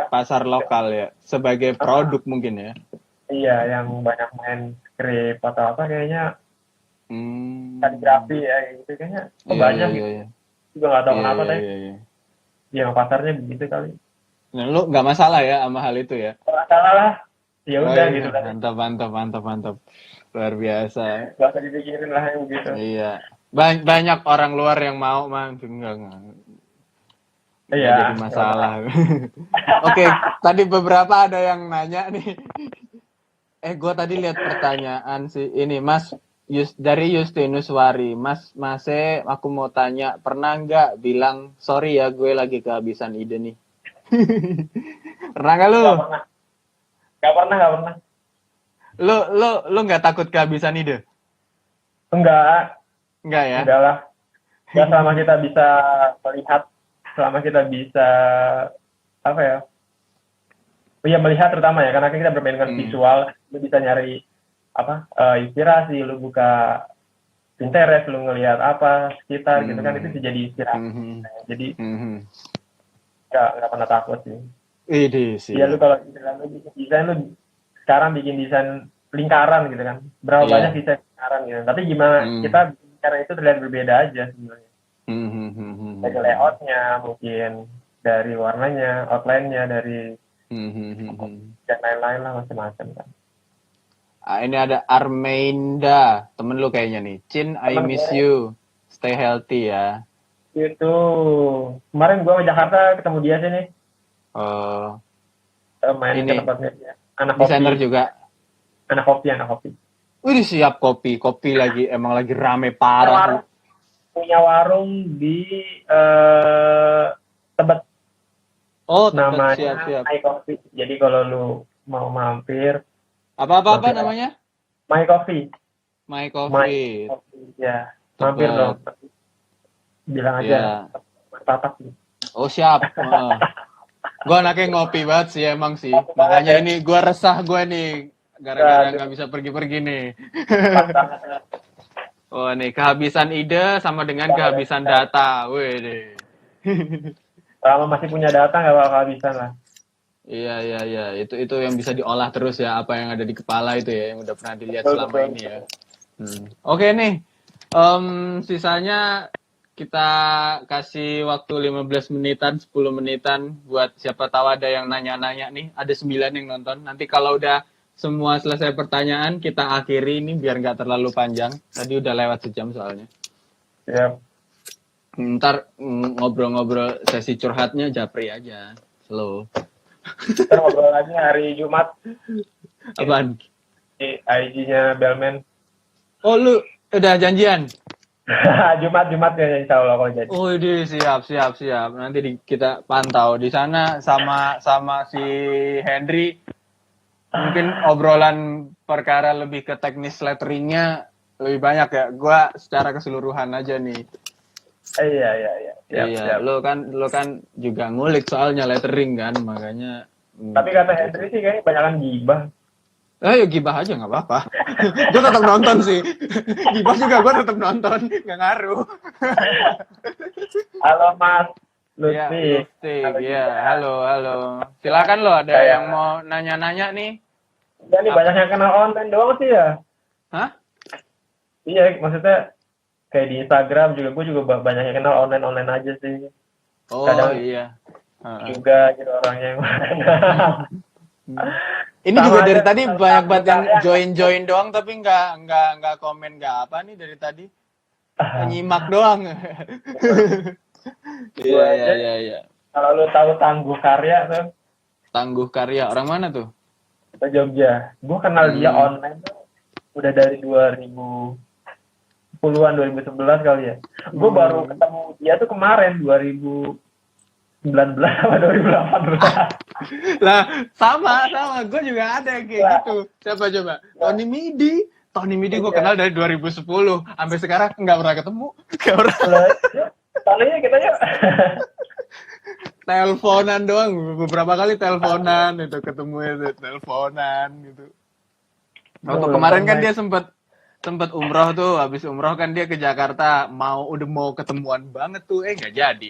pasar lokal ya sebagai produk mungkin ya. Iya, yang banyak main script atau apa kayaknya kaligrafi ya gitu kayaknya banyak gitu. Juga nggak tahu kenapa deh. Yang pasarnya begitu kali. Nah, lu nggak masalah ya sama hal itu ya? Nggak masalah lah. Ya udah gitu kan. Mantap. Luar biasa. Gak usah dipikirin lah yang begitu. Iya. Banyak orang luar yang mau, enggak. Iya. Jadi masalah. Oke, tadi beberapa ada yang nanya nih. Gue tadi lihat pertanyaan sih. Ini Mas dari Justinus Wari. Mas, aku mau tanya, pernah nggak bilang sorry ya gue lagi kehabisan ide nih? Pernah nggak lu? Gak pernah. Lu nggak takut kehabisan ide? Enggak ya? Enggak lah. Ya selama kita bisa melihat, selama kita bisa apa ya? Iya melihat terutama ya, karena kita bermain dengan visual, lu bisa nyari inspirasi, lu buka Pinterest, lu ngelihat apa sekitar gitu kan, itu bisa jadi inspirasi. Jadi nggak pernah takut sih. Iya, lu kalau desain lu sekarang bikin desain lingkaran gitu kan, berapa banyak desain lingkaran gitu, tapi gimana kita cara itu terlihat berbeda aja sebenarnya. Dari layoutnya mungkin, dari warnanya, outline-nya, dari dan lain-lain lah, macam-macam kan. Ini ada Armenda, temen lu kayaknya nih. Cin, I miss you, stay healthy ya. Itu kemarin gua ke Jakarta ketemu dia sini. Main ke tempatnya dia. Anak desainer juga. Anak kopi. Wih, siap kopi lagi, emang lagi rame parah. Punya warung di Tebet. Namanya siap. My Coffee. Jadi kalau lu mau mampir. Apa namanya? My Coffee. Ya, mampir dong. Bilang aja. Tatak. Oh siap. Gue anaknya ngopi banget sih emang sih. Makanya ini gue resah nih. Gara-gara nggak bisa pergi-pergi nih. Oh nih, kehabisan ide sama dengan kehabisan data. Wih. Kalau masih punya data nggak bakal kehabisan lah. Iya. Itu yang bisa diolah terus ya, apa yang ada di kepala itu ya, yang udah pernah dilihat selama ini ya. Oke nih, sisanya kita kasih waktu 15 menitan, 10 menitan buat siapa tahu ada yang nanya-nanya nih. Ada 9 yang nonton. Nanti kalau udah semua selesai pertanyaan, kita akhiri ini biar nggak terlalu panjang. Tadi udah lewat sejam soalnya. Siap. Ntar ngobrol-ngobrol sesi curhatnya Japri aja. Slow. Ntar ngobrol lagi hari Jumat. Apaan? Di IG-nya Bellman. Oh, lu udah janjian? Jumat ya insya Allah kalau jadi. Oh, siap. Nanti kita pantau di sana sama si Henry. Mungkin obrolan perkara lebih ke teknis letteringnya lebih banyak ya. Gua secara keseluruhan aja nih. Iya. Siap. Lo kan juga ngulik soalnya lettering kan, makanya. Tapi kata Henry sih kayaknya banyakan gibah. Ya gibah aja nggak apa-apa. Gue tetap nonton sih. Gibah juga gue tetap nonton, nggak ngaruh. Halo Mas Lutfi. Iya, halo. Silakan lo, ada yang mau nanya-nanya nih? Iya nih, banyak yang kenal online doang sih ya. Hah? Iya, maksudnya kayak di Instagram juga, gue juga banyak yang kenal online aja sih. Kadang iya. Juga gitu orangnya yang Ini sama juga dari tadi banyak banget yang join doang tapi nggak komen nggak apa nih dari tadi. Nyimak doang. Iya. Kalau lu tahu Tangguh Karya tuh. Tangguh Karya, orang mana tuh? ke Jogja. Gue kenal dia online tuh udah dari 2010-an, 2011 kali ya. Gue baru ketemu dia tuh kemarin 2019 sama 2018. Lah, sama. Gue juga ada yang kayak gitu. Siapa coba? Tony Midi. Tony Midi gue kenal dari 2010. Sampai sekarang nggak pernah ketemu. Nggak pernah. Soalnya kita ya. Teleponan doang. Beberapa kali teleponan itu ketemu itu teleponan gitu. Waktu kemarin kan dia sempat umroh tuh. Habis umroh kan dia ke Jakarta. Udah mau ketemuan banget tuh. Nggak jadi.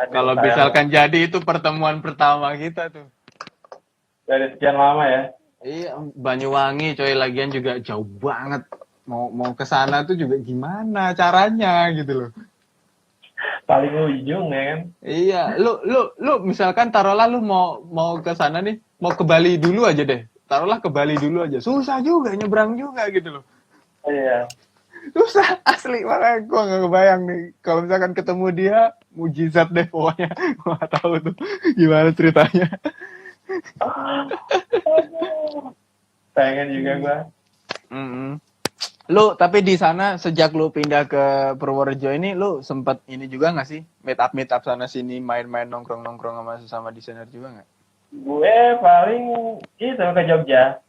Kalau misalkan jadi itu pertemuan pertama kita tuh. Dari sekian lama ya. Iya, Banyuwangi coy, lagian juga jauh banget. Mau ke sana tuh juga gimana caranya gitu loh. Paling ujung ya kan. Iya, lu misalkan taruhlah lu mau ke sana nih, mau ke Bali dulu aja deh. Taruhlah ke Bali dulu aja. Susah juga nyebrang juga gitu loh. Iya. Susah asli, makanya gua nggak kebayang nih kalau misalkan ketemu dia, mujizat deh pokoknya. Gua nggak tahu tuh gimana ceritanya. Pengen juga gua. Lu tapi di sana sejak lu pindah ke Purworejo ini lu sempet ini juga nggak sih meet up sana sini main-main nongkrong sama sesama desainer juga nggak? Gue paling itu ke Jogja.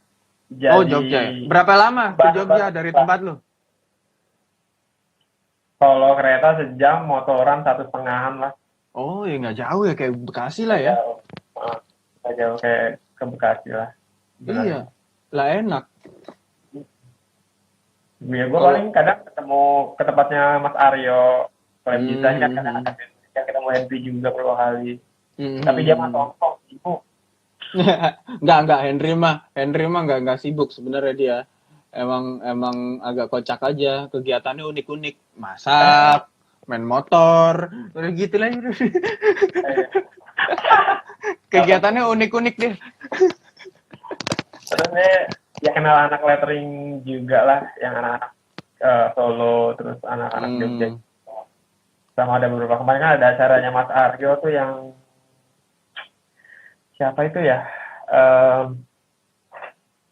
Jadi, Oh Jogja. Berapa lama ke Jogja dari tempat lu? Kalau kereta sejam, motoran 1,5 lah. Oh ya nggak jauh ya kayak Bekasi lah ya? Nggak jauh kayak ke Bekasi lah. Iya, lah enak. Ya, gue paling kadang ketemu ke tempatnya Mas Aryo, klub desain kan kadang ketemu Henry juga beberapa kali. Tapi dia mah songkok, sibuk. Enggak Henry mah enggak sibuk sebenarnya dia. Emang agak kocak aja, kegiatannya unik-unik, masak, main motor, udah gitu lah. Kegiatannya unik-unik deh. Terus ya kenal anak lettering juga lah, yang anak-anak Solo, terus anak-anak Jogja. Sama ada beberapa, kemarin kan ada acaranya Mas Aryo tuh yang siapa itu ya?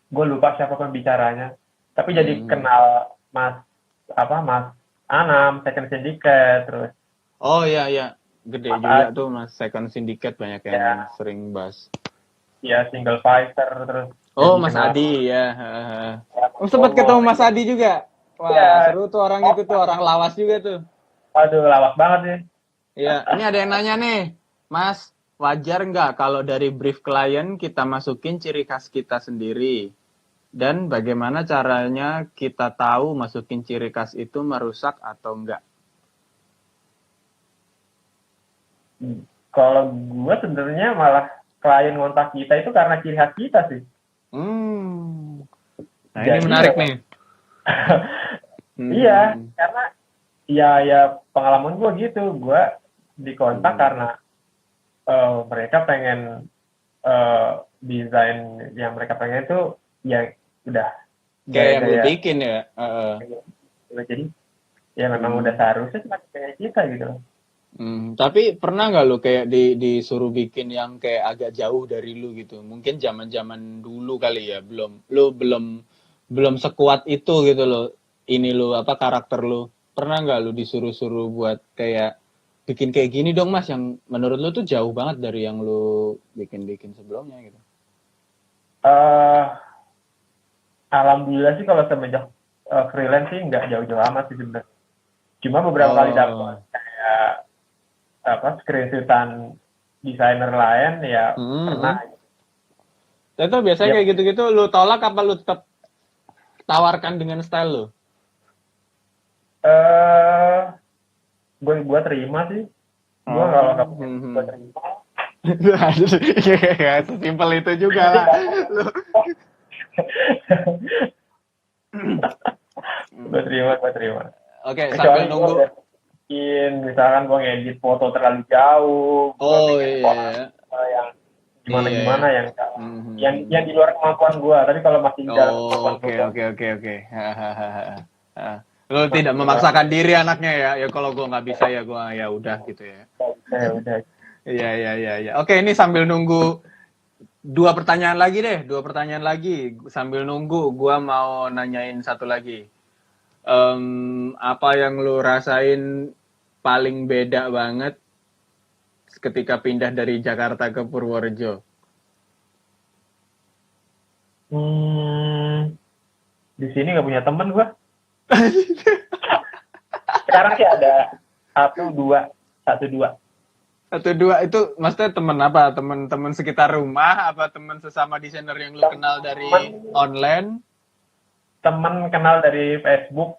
Gue lupa siapa pembicaranya. Tapi jadi kenal Mas Anam, Second Syndicate, terus. Oh iya, gede Mas juga tuh Mas Second Syndicate, banyak yang sering bahas. Iya, Single Fighter, terus. Oh Mas Adi ya. Sempat ketemu Mas Adi juga. Wah seru tuh orang itu tuh, orang lawas juga tuh. Waduh, lawak banget sih. Iya, ini ada yang nanya nih, Mas, wajar nggak kalau dari brief klien kita masukin ciri khas kita sendiri? Dan bagaimana caranya kita tahu masukin ciri khas itu merusak atau enggak? Kalau gue sebenarnya malah klien ngontak kita itu karena ciri khas kita sih. Nah jadi, ini menarik nih. Iya, karena ya pengalaman gue gitu, gue dikontak karena mereka pengen desain yang mereka pengen itu ya udah kayak yang gue bikin ya. Jadi ya memang udah seharusnya cuma kayak kita gitu. Tapi pernah nggak lo kayak disuruh bikin yang kayak agak jauh dari lu gitu? Mungkin zaman dulu kali ya, belum sekuat itu gitu loh. Ini lo karakter lo. Pernah nggak lo disuruh buat kayak bikin kayak gini dong Mas, yang menurut lo tuh jauh banget dari yang lo bikin sebelumnya gitu? Alhamdulillah sih kalau semenjak freelance sih nggak jauh-jauh amat sih sebenarnya. Cuma beberapa kali dapat kayak screenshotan desainer lain ya pernah. Itu biasanya kayak gitu-gitu lu tolak apa lu tetap tawarkan dengan style lu? Gue terima sih. Gue kalau nggak gue terima. Ya, sesimpel itu juga lah. Gue terima. Oke, sambil nunggu. Misalkan gue ngedit foto terlalu jauh. Oh iya. Yang gimana yang di luar kemampuan gue. Tapi kalau masih dalam kemampuan Oke. Lo tidak memaksakan diri anaknya ya. Ya kalau gue nggak bisa ya gue ya udah gitu ya. Ya udah. Iya. Oke, ini sambil nunggu Dua pertanyaan lagi. Sambil nunggu, gua mau nanyain satu lagi. Apa yang lu rasain paling beda banget ketika pindah dari Jakarta ke Purworejo? Di sini nggak punya teman gua. Sekarang sih ada satu dua. Satu dua itu maksudnya temen apa? Temen sekitar rumah apa temen sesama desainer yang lu kenal dari online? Teman kenal dari Facebook.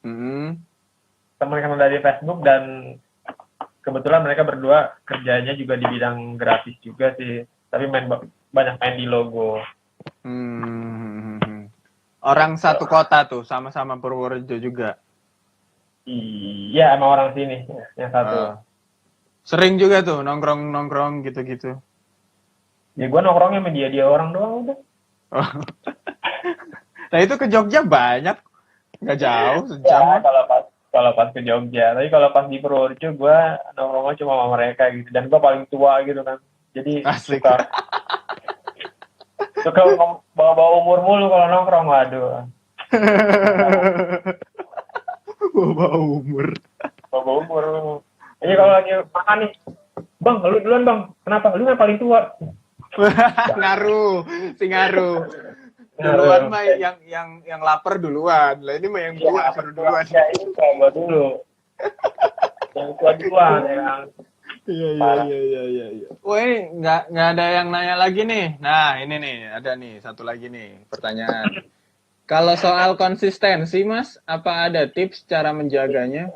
Teman kenal dari Facebook dan kebetulan mereka berdua kerjanya juga di bidang grafis juga sih. Tapi banyak main di logo. Orang satu kota tuh, sama-sama Purworejo juga. Iya, emang orang sini yang satu. Sering juga tuh nongkrong gitu-gitu. Ya gue nongkrongnya sama dia orang doang udah. Nah itu ke Jogja banyak, nggak jauh sejam. Ya, kalau pas ke Jogja, tapi kalau pas di Purworejo gue nongkrongnya cuma sama mereka gitu. Dan gue paling tua gitu kan, jadi Asik. suka bawa umur mulu kalau nongkrong, waduh. Bawa umur. Jadi kalau lagi makan nih, bang, lu duluan bang, kenapa? Lu yang paling tua. Ngaruh. Duluan mah yang lapar duluan. Lah ini mah yang tua suruh duluan. Ya itu gua dulu. Yang tua duluan ya kan. Iya. Wah ini nggak ada yang nanya lagi nih. Nah ini nih ada nih satu lagi nih pertanyaan. Kalau soal konsistensi Mas, apa ada tips cara menjaganya?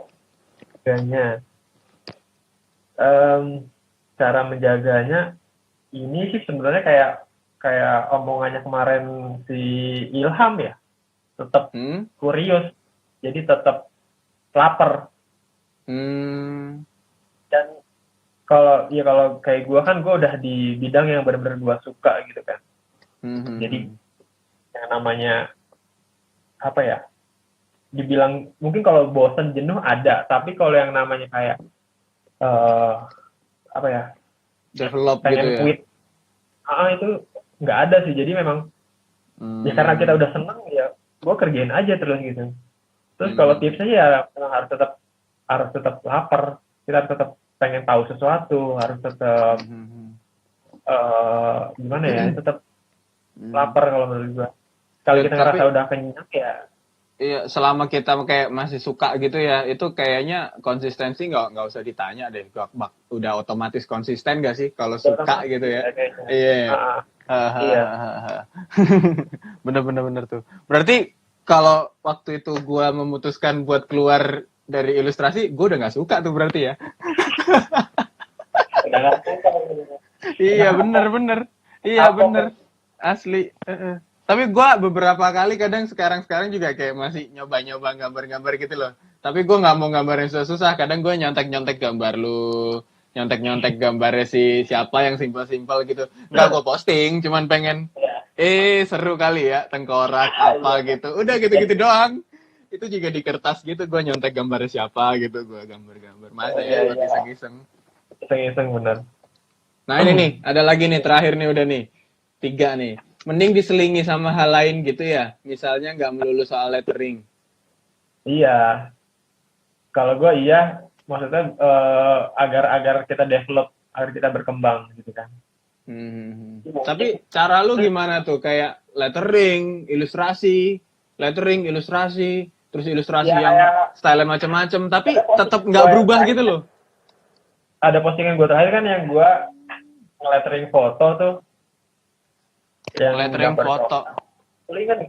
Cara menjaganya ini sih sebenarnya kayak omongannya kemarin si Ilham ya, tetap kurios, jadi tetap lapar. Dan kalau kayak gue kan, gue udah di bidang yang benar-benar gue suka gitu kan. Jadi yang namanya apa ya, dibilang mungkin kalau bosan jenuh ada, tapi kalau yang namanya kayak apa ya, develop pengen gitu ya. quit, itu nggak ada sih. Jadi memang ya karena kita udah seneng ya gue kerjain aja terus gitu. Terus kalau tipsnya ya memang harus tetap lapar, kita harus tetap pengen tahu sesuatu, harus tetap gimana ya, tetap lapar kalau menurut gue. Kalau kita ngerasa udah kenyang ya. Iya, selama kita kayak masih suka gitu ya, itu kayaknya konsistensi nggak usah ditanya deh. Udah otomatis konsisten nggak sih kalau suka gitu ya? Iya. Bener tuh. Berarti kalau waktu itu gue memutuskan buat keluar dari ilustrasi, gue udah nggak suka tuh berarti ya? Iya bener. Iya bener. Asli. Tapi gue beberapa kali kadang sekarang juga kayak masih nyoba gambar-gambar gitu loh. Tapi gue nggak mau gambar yang susah. Kadang gue nyontek gambar lu, nyontek gambarnya siapa yang simpel gitu. Nggak gue posting, cuman pengen seru kali ya tengkorak apa gitu. Udah gitu doang. Itu juga di kertas gitu gue nyontek gambarnya siapa gitu, gue gambar. Masa ya buat iseng-iseng. Iseng bener. Nah ini nih, ada lagi nih terakhir nih udah nih. 3 nih. Mending diselingi sama hal lain gitu ya. Misalnya nggak melulu soal lettering. Iya. Kalau gue iya, maksudnya agar kita develop, agar kita berkembang gitu kan. Tapi cara lu gimana tuh? Kayak lettering, ilustrasi, terus ilustrasi yang style macam-macam, tapi tetap nggak berubah gitu loh. Ada postingan gue terakhir kan yang gue lettering foto tuh. Yang lettering foto. Kan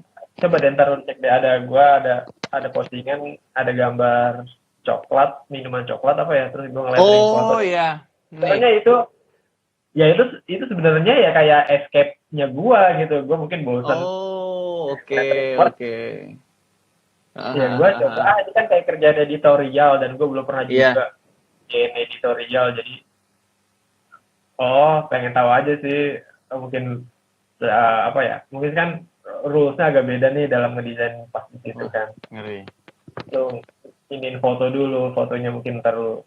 coba deh ntar cek deh, ada postingan, ada gambar coklat, minuman coklat apa ya, terus gue ngelettering foto. Oh iya. Sebenarnya itu sebenarnya ya kayak escape-nya gue gitu. Gue mungkin bosan. Oh, oke. Ya gue coba, ini kan kayak kerjaan editorial dan gue belum pernah juga editorial, jadi pengen tahu aja sih, mungkin apa ya, mungkin kan rules-nya agak beda nih dalam ngedesain pas di situ kan. Ngeri. Lu iniin foto dulu, fotonya mungkin ntar lu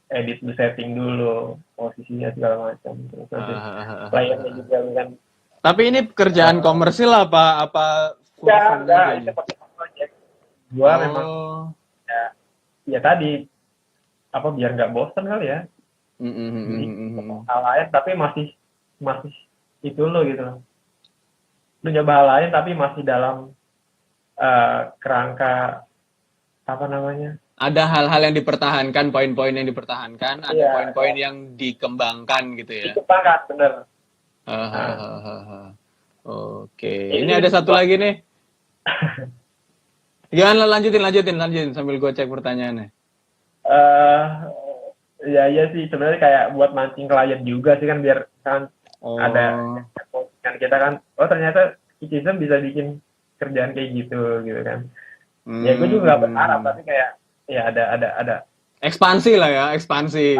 edit setting dulu posisinya segala macam, terus nanti layarnya juga kan. Tapi ini pekerjaan komersil apa full Ya, fun enggak, aja itu nih? pakai project. Gua memang ya tadi apa biar nggak bosan kali ya. Jadi hal lain tapi masih itu lo gitu loh. Lu nyoba hal lain tapi masih dalam kerangka apa namanya? Ada hal-hal yang dipertahankan, poin-poin yang dipertahankan, ada Iya, poin-poin yang dikembangkan gitu ya. itu banget bener. Oke, ini ada satu lagi nih. Jangan lanjutin sambil gue cek pertanyaannya. Ya sih sebenarnya kayak buat mancing klien juga sih kan biar kan ada kan kita kan ternyata Citizen bisa bikin kerjaan kayak gitu kan. Ya gue juga nggak berharap tapi kayak ya ada ekspansi lah ya, ekspansi.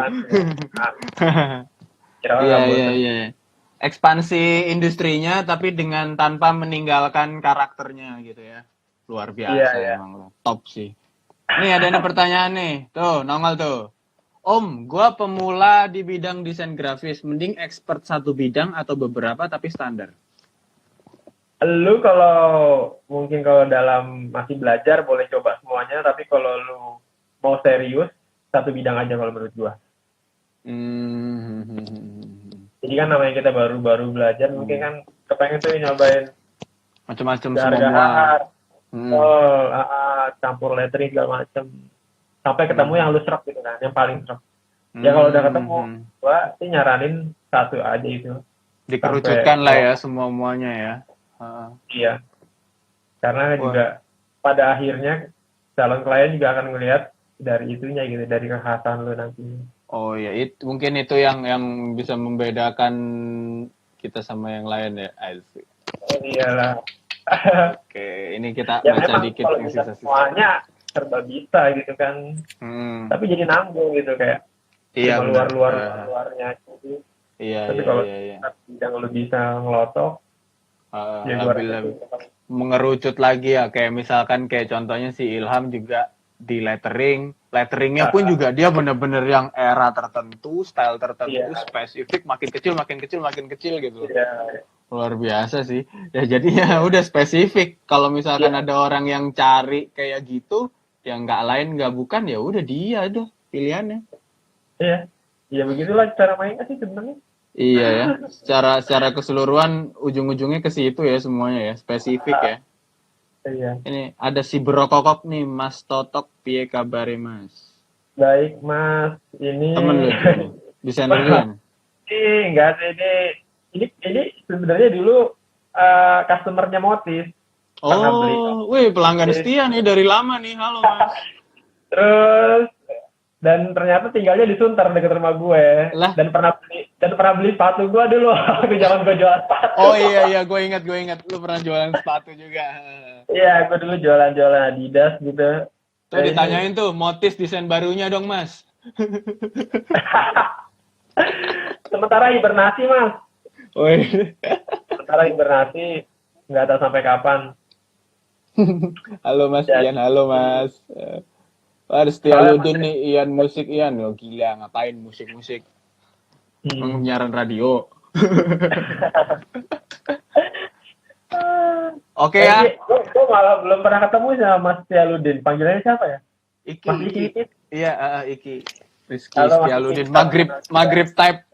Iya. Ekspansi industrinya tapi dengan tanpa meninggalkan karakternya gitu ya. Luar biasa emang lo. Top sih. Nih ada pertanyaan nih. Tuh, nongol tuh. Om, gua pemula di bidang desain grafis. Mending expert satu bidang atau beberapa tapi standar? Lu kalau mungkin kalau dalam masih belajar boleh coba semuanya, tapi kalau lu mau serius satu bidang aja kalau menurut gua. Jadi kan namanya kita baru belajar, mungkin kan kepengen tuh nyobain macam-macam semua. Campur lettering segala macam. Sampai ketemu yang lu serap gitu kan, yang paling serap. Ya kalau udah ketemu, gua sih nyaranin satu aja itu. Dikerucutkan lah ya semuanya ya. Iya. Karena juga pada akhirnya calon klien juga akan melihat dari itunya gitu, dari kekhasan lu nantinya. Oh ya, mungkin itu yang bisa membedakan kita sama yang lain ya. Oh iyalah. Oke, ini kita ya baca memang dikit kalau yang sisa semuanya serba bisa gitu kan. Tapi jadi nanggung gitu kayak luarnya gitu. Iya. Tapi kalau bidang lu bisa ngelotok, mengerucut lagi ya, kayak misalkan kayak contohnya si Ilham juga di letteringnya pun juga dia bener-bener yang era tertentu, style tertentu, spesifik, makin kecil gitu. Luar biasa sih. Ya jadi ya udah spesifik. Kalau misalkan ada orang yang cari kayak gitu, yang nggak bukan ya udah dia tuh pilihannya. Iya. Ya begitulah cara mainnya sih sebenarnya. Iya ya. Secara keseluruhan ujung-ujungnya ke situ ya semuanya ya, spesifik ya. Iya. Ini ada si Brokokop nih, Mas Totok, piye kabare Mas? Baik Mas, ini temen lu desainer juga. Enggak sih, ini sebenarnya dulu customernya Motif. Wih pelanggan setia nih dari lama nih, halo Mas. Terus dan ternyata tinggalnya di Sunter dekat rumah gue. Lah. Dan pernah beli sepatu gue dulu waktu zaman gue jualan sepatu. Oh iya gue ingat lu pernah jualan sepatu juga. Iya, gue dulu jualan Adidas gitu. Tuh ditanyain tuh motif desain barunya dong Mas. Sementara hibernasi Mas. Sementara hibernasi nggak tahu sampai kapan. Halo Mas Ian, halo Mas. Setialudin nih Ian musik Ian, gila ngapain musik? Penyiaran radio. Oke ya. Gue malah belum pernah ketemu sama Mas Setialudin. Panggilannya siapa ya? Iki. Mas Iki. Iya, Iki. Rizky Setialudin. Maghrib type.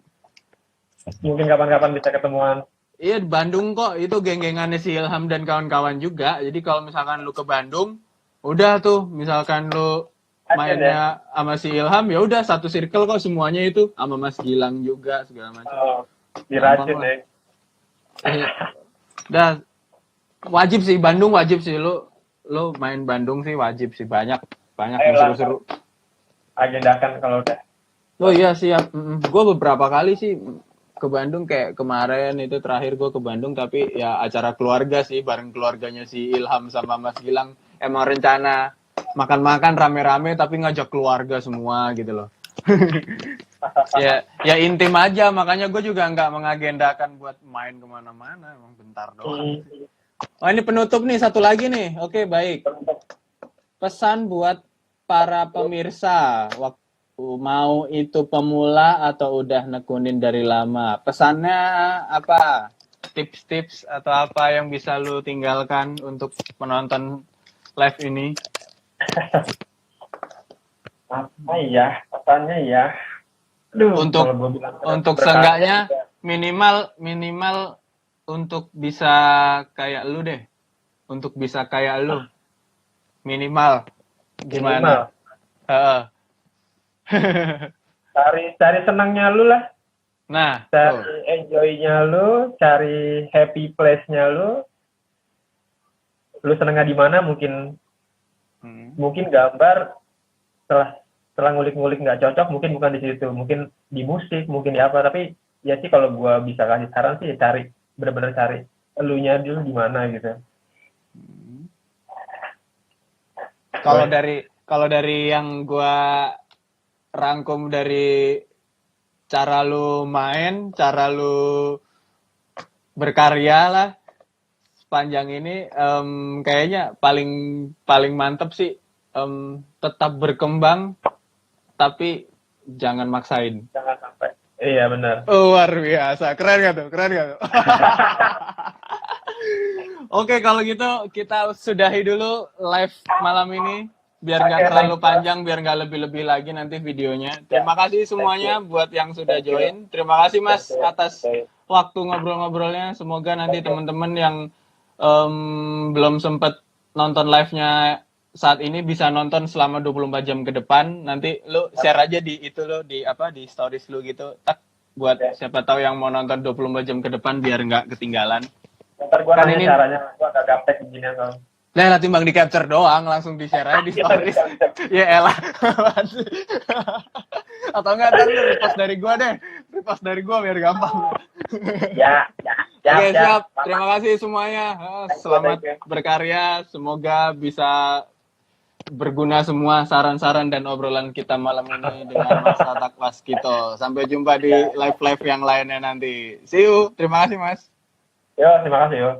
Mungkin kapan-kapan bisa ketemuan. Iya, di Bandung kok. Itu geng-gengannya si Ilham dan kawan-kawan juga. Jadi kalau misalkan lu ke Bandung, udah tuh. Misalkan lu mainnya sama si Ilham, ya udah satu circle kok semuanya itu. Sama Mas Gilang juga, segala macam. Diracun ya. Udah. Wajib sih, Bandung wajib sih. Lu main Bandung sih wajib sih. Banyak yang seru-seru. Agendakan kalau udah. Oh iya siap. Gue beberapa kali sih ke Bandung, kayak kemarin itu terakhir gue ke Bandung, tapi ya acara keluarga sih, bareng keluarganya si Ilham sama Mas Gilang. Emang rencana makan-makan rame-rame tapi ngajak keluarga semua gitu loh. ya intim aja, makanya gue juga nggak mengagendakan buat main kemana-mana, emang bentar doang. Oh ini penutup nih, satu lagi nih. Oke baik. Pesan buat para pemirsa mau itu pemula atau udah nekunin dari lama, pesannya apa? Tips-tips atau apa yang bisa lu tinggalkan untuk penonton live ini? Apa ya? Katanya ya. Aduh, Untuk kalau gua bilang untuk berkali seenggaknya juga. minimal untuk bisa kayak lu deh. Untuk bisa kayak lu. Minimal Minimal. gimana? Heeh. Cari senangnya lu lah. Nah, Cari enjoy-nya lu, cari happy place-nya lu. Lu senangnya di mana? Mungkin gambar setelah ngulik-ngulik nggak cocok, mungkin bukan di situ, mungkin di musik, mungkin di apa. Tapi ya sih kalau gua bisa kasih saran sih bener-bener cari elunya dulu di mana gitu. Kalau dari yang gua rangkum dari cara lu main, cara lu berkarya lah sepanjang ini, kayaknya paling mantep sih, tetap berkembang tapi jangan maksain. Jangan sampai. Iya benar. Luar biasa, keren gak tuh? Oke, kalau gitu kita sudahi dulu live malam ini. Biar nggak terlalu panjang, biar nggak lebih-lebih lagi nanti videonya. Terima kasih semuanya buat yang sudah join. Terima kasih Mas atas waktu ngobrol-ngobrolnya. Semoga nanti teman-teman yang belum sempat nonton live-nya saat ini bisa nonton selama 24 jam ke depan. Nanti lu share aja di stories lu gitu. Tak buat siapa tahu yang mau nonton 24 jam ke depan biar nggak ketinggalan. Ntar gua Kan nanya ini- caranya, gua agak gaptek begini kan. Lah timbang di capture doang langsung di share aja di stories. Ya elah. Atau enggak ntar lu repost dari gua deh. Repost dari gua biar gampang. Ya. Oke, siap. Terima kasih semuanya. Selamat berkarya. Semoga bisa berguna semua saran-saran dan obrolan kita malam ini dengan Mas Tatak Waskito. Sampai jumpa di live-live yang lainnya nanti. See you. Terima kasih, Mas. Yo, terima kasih yo.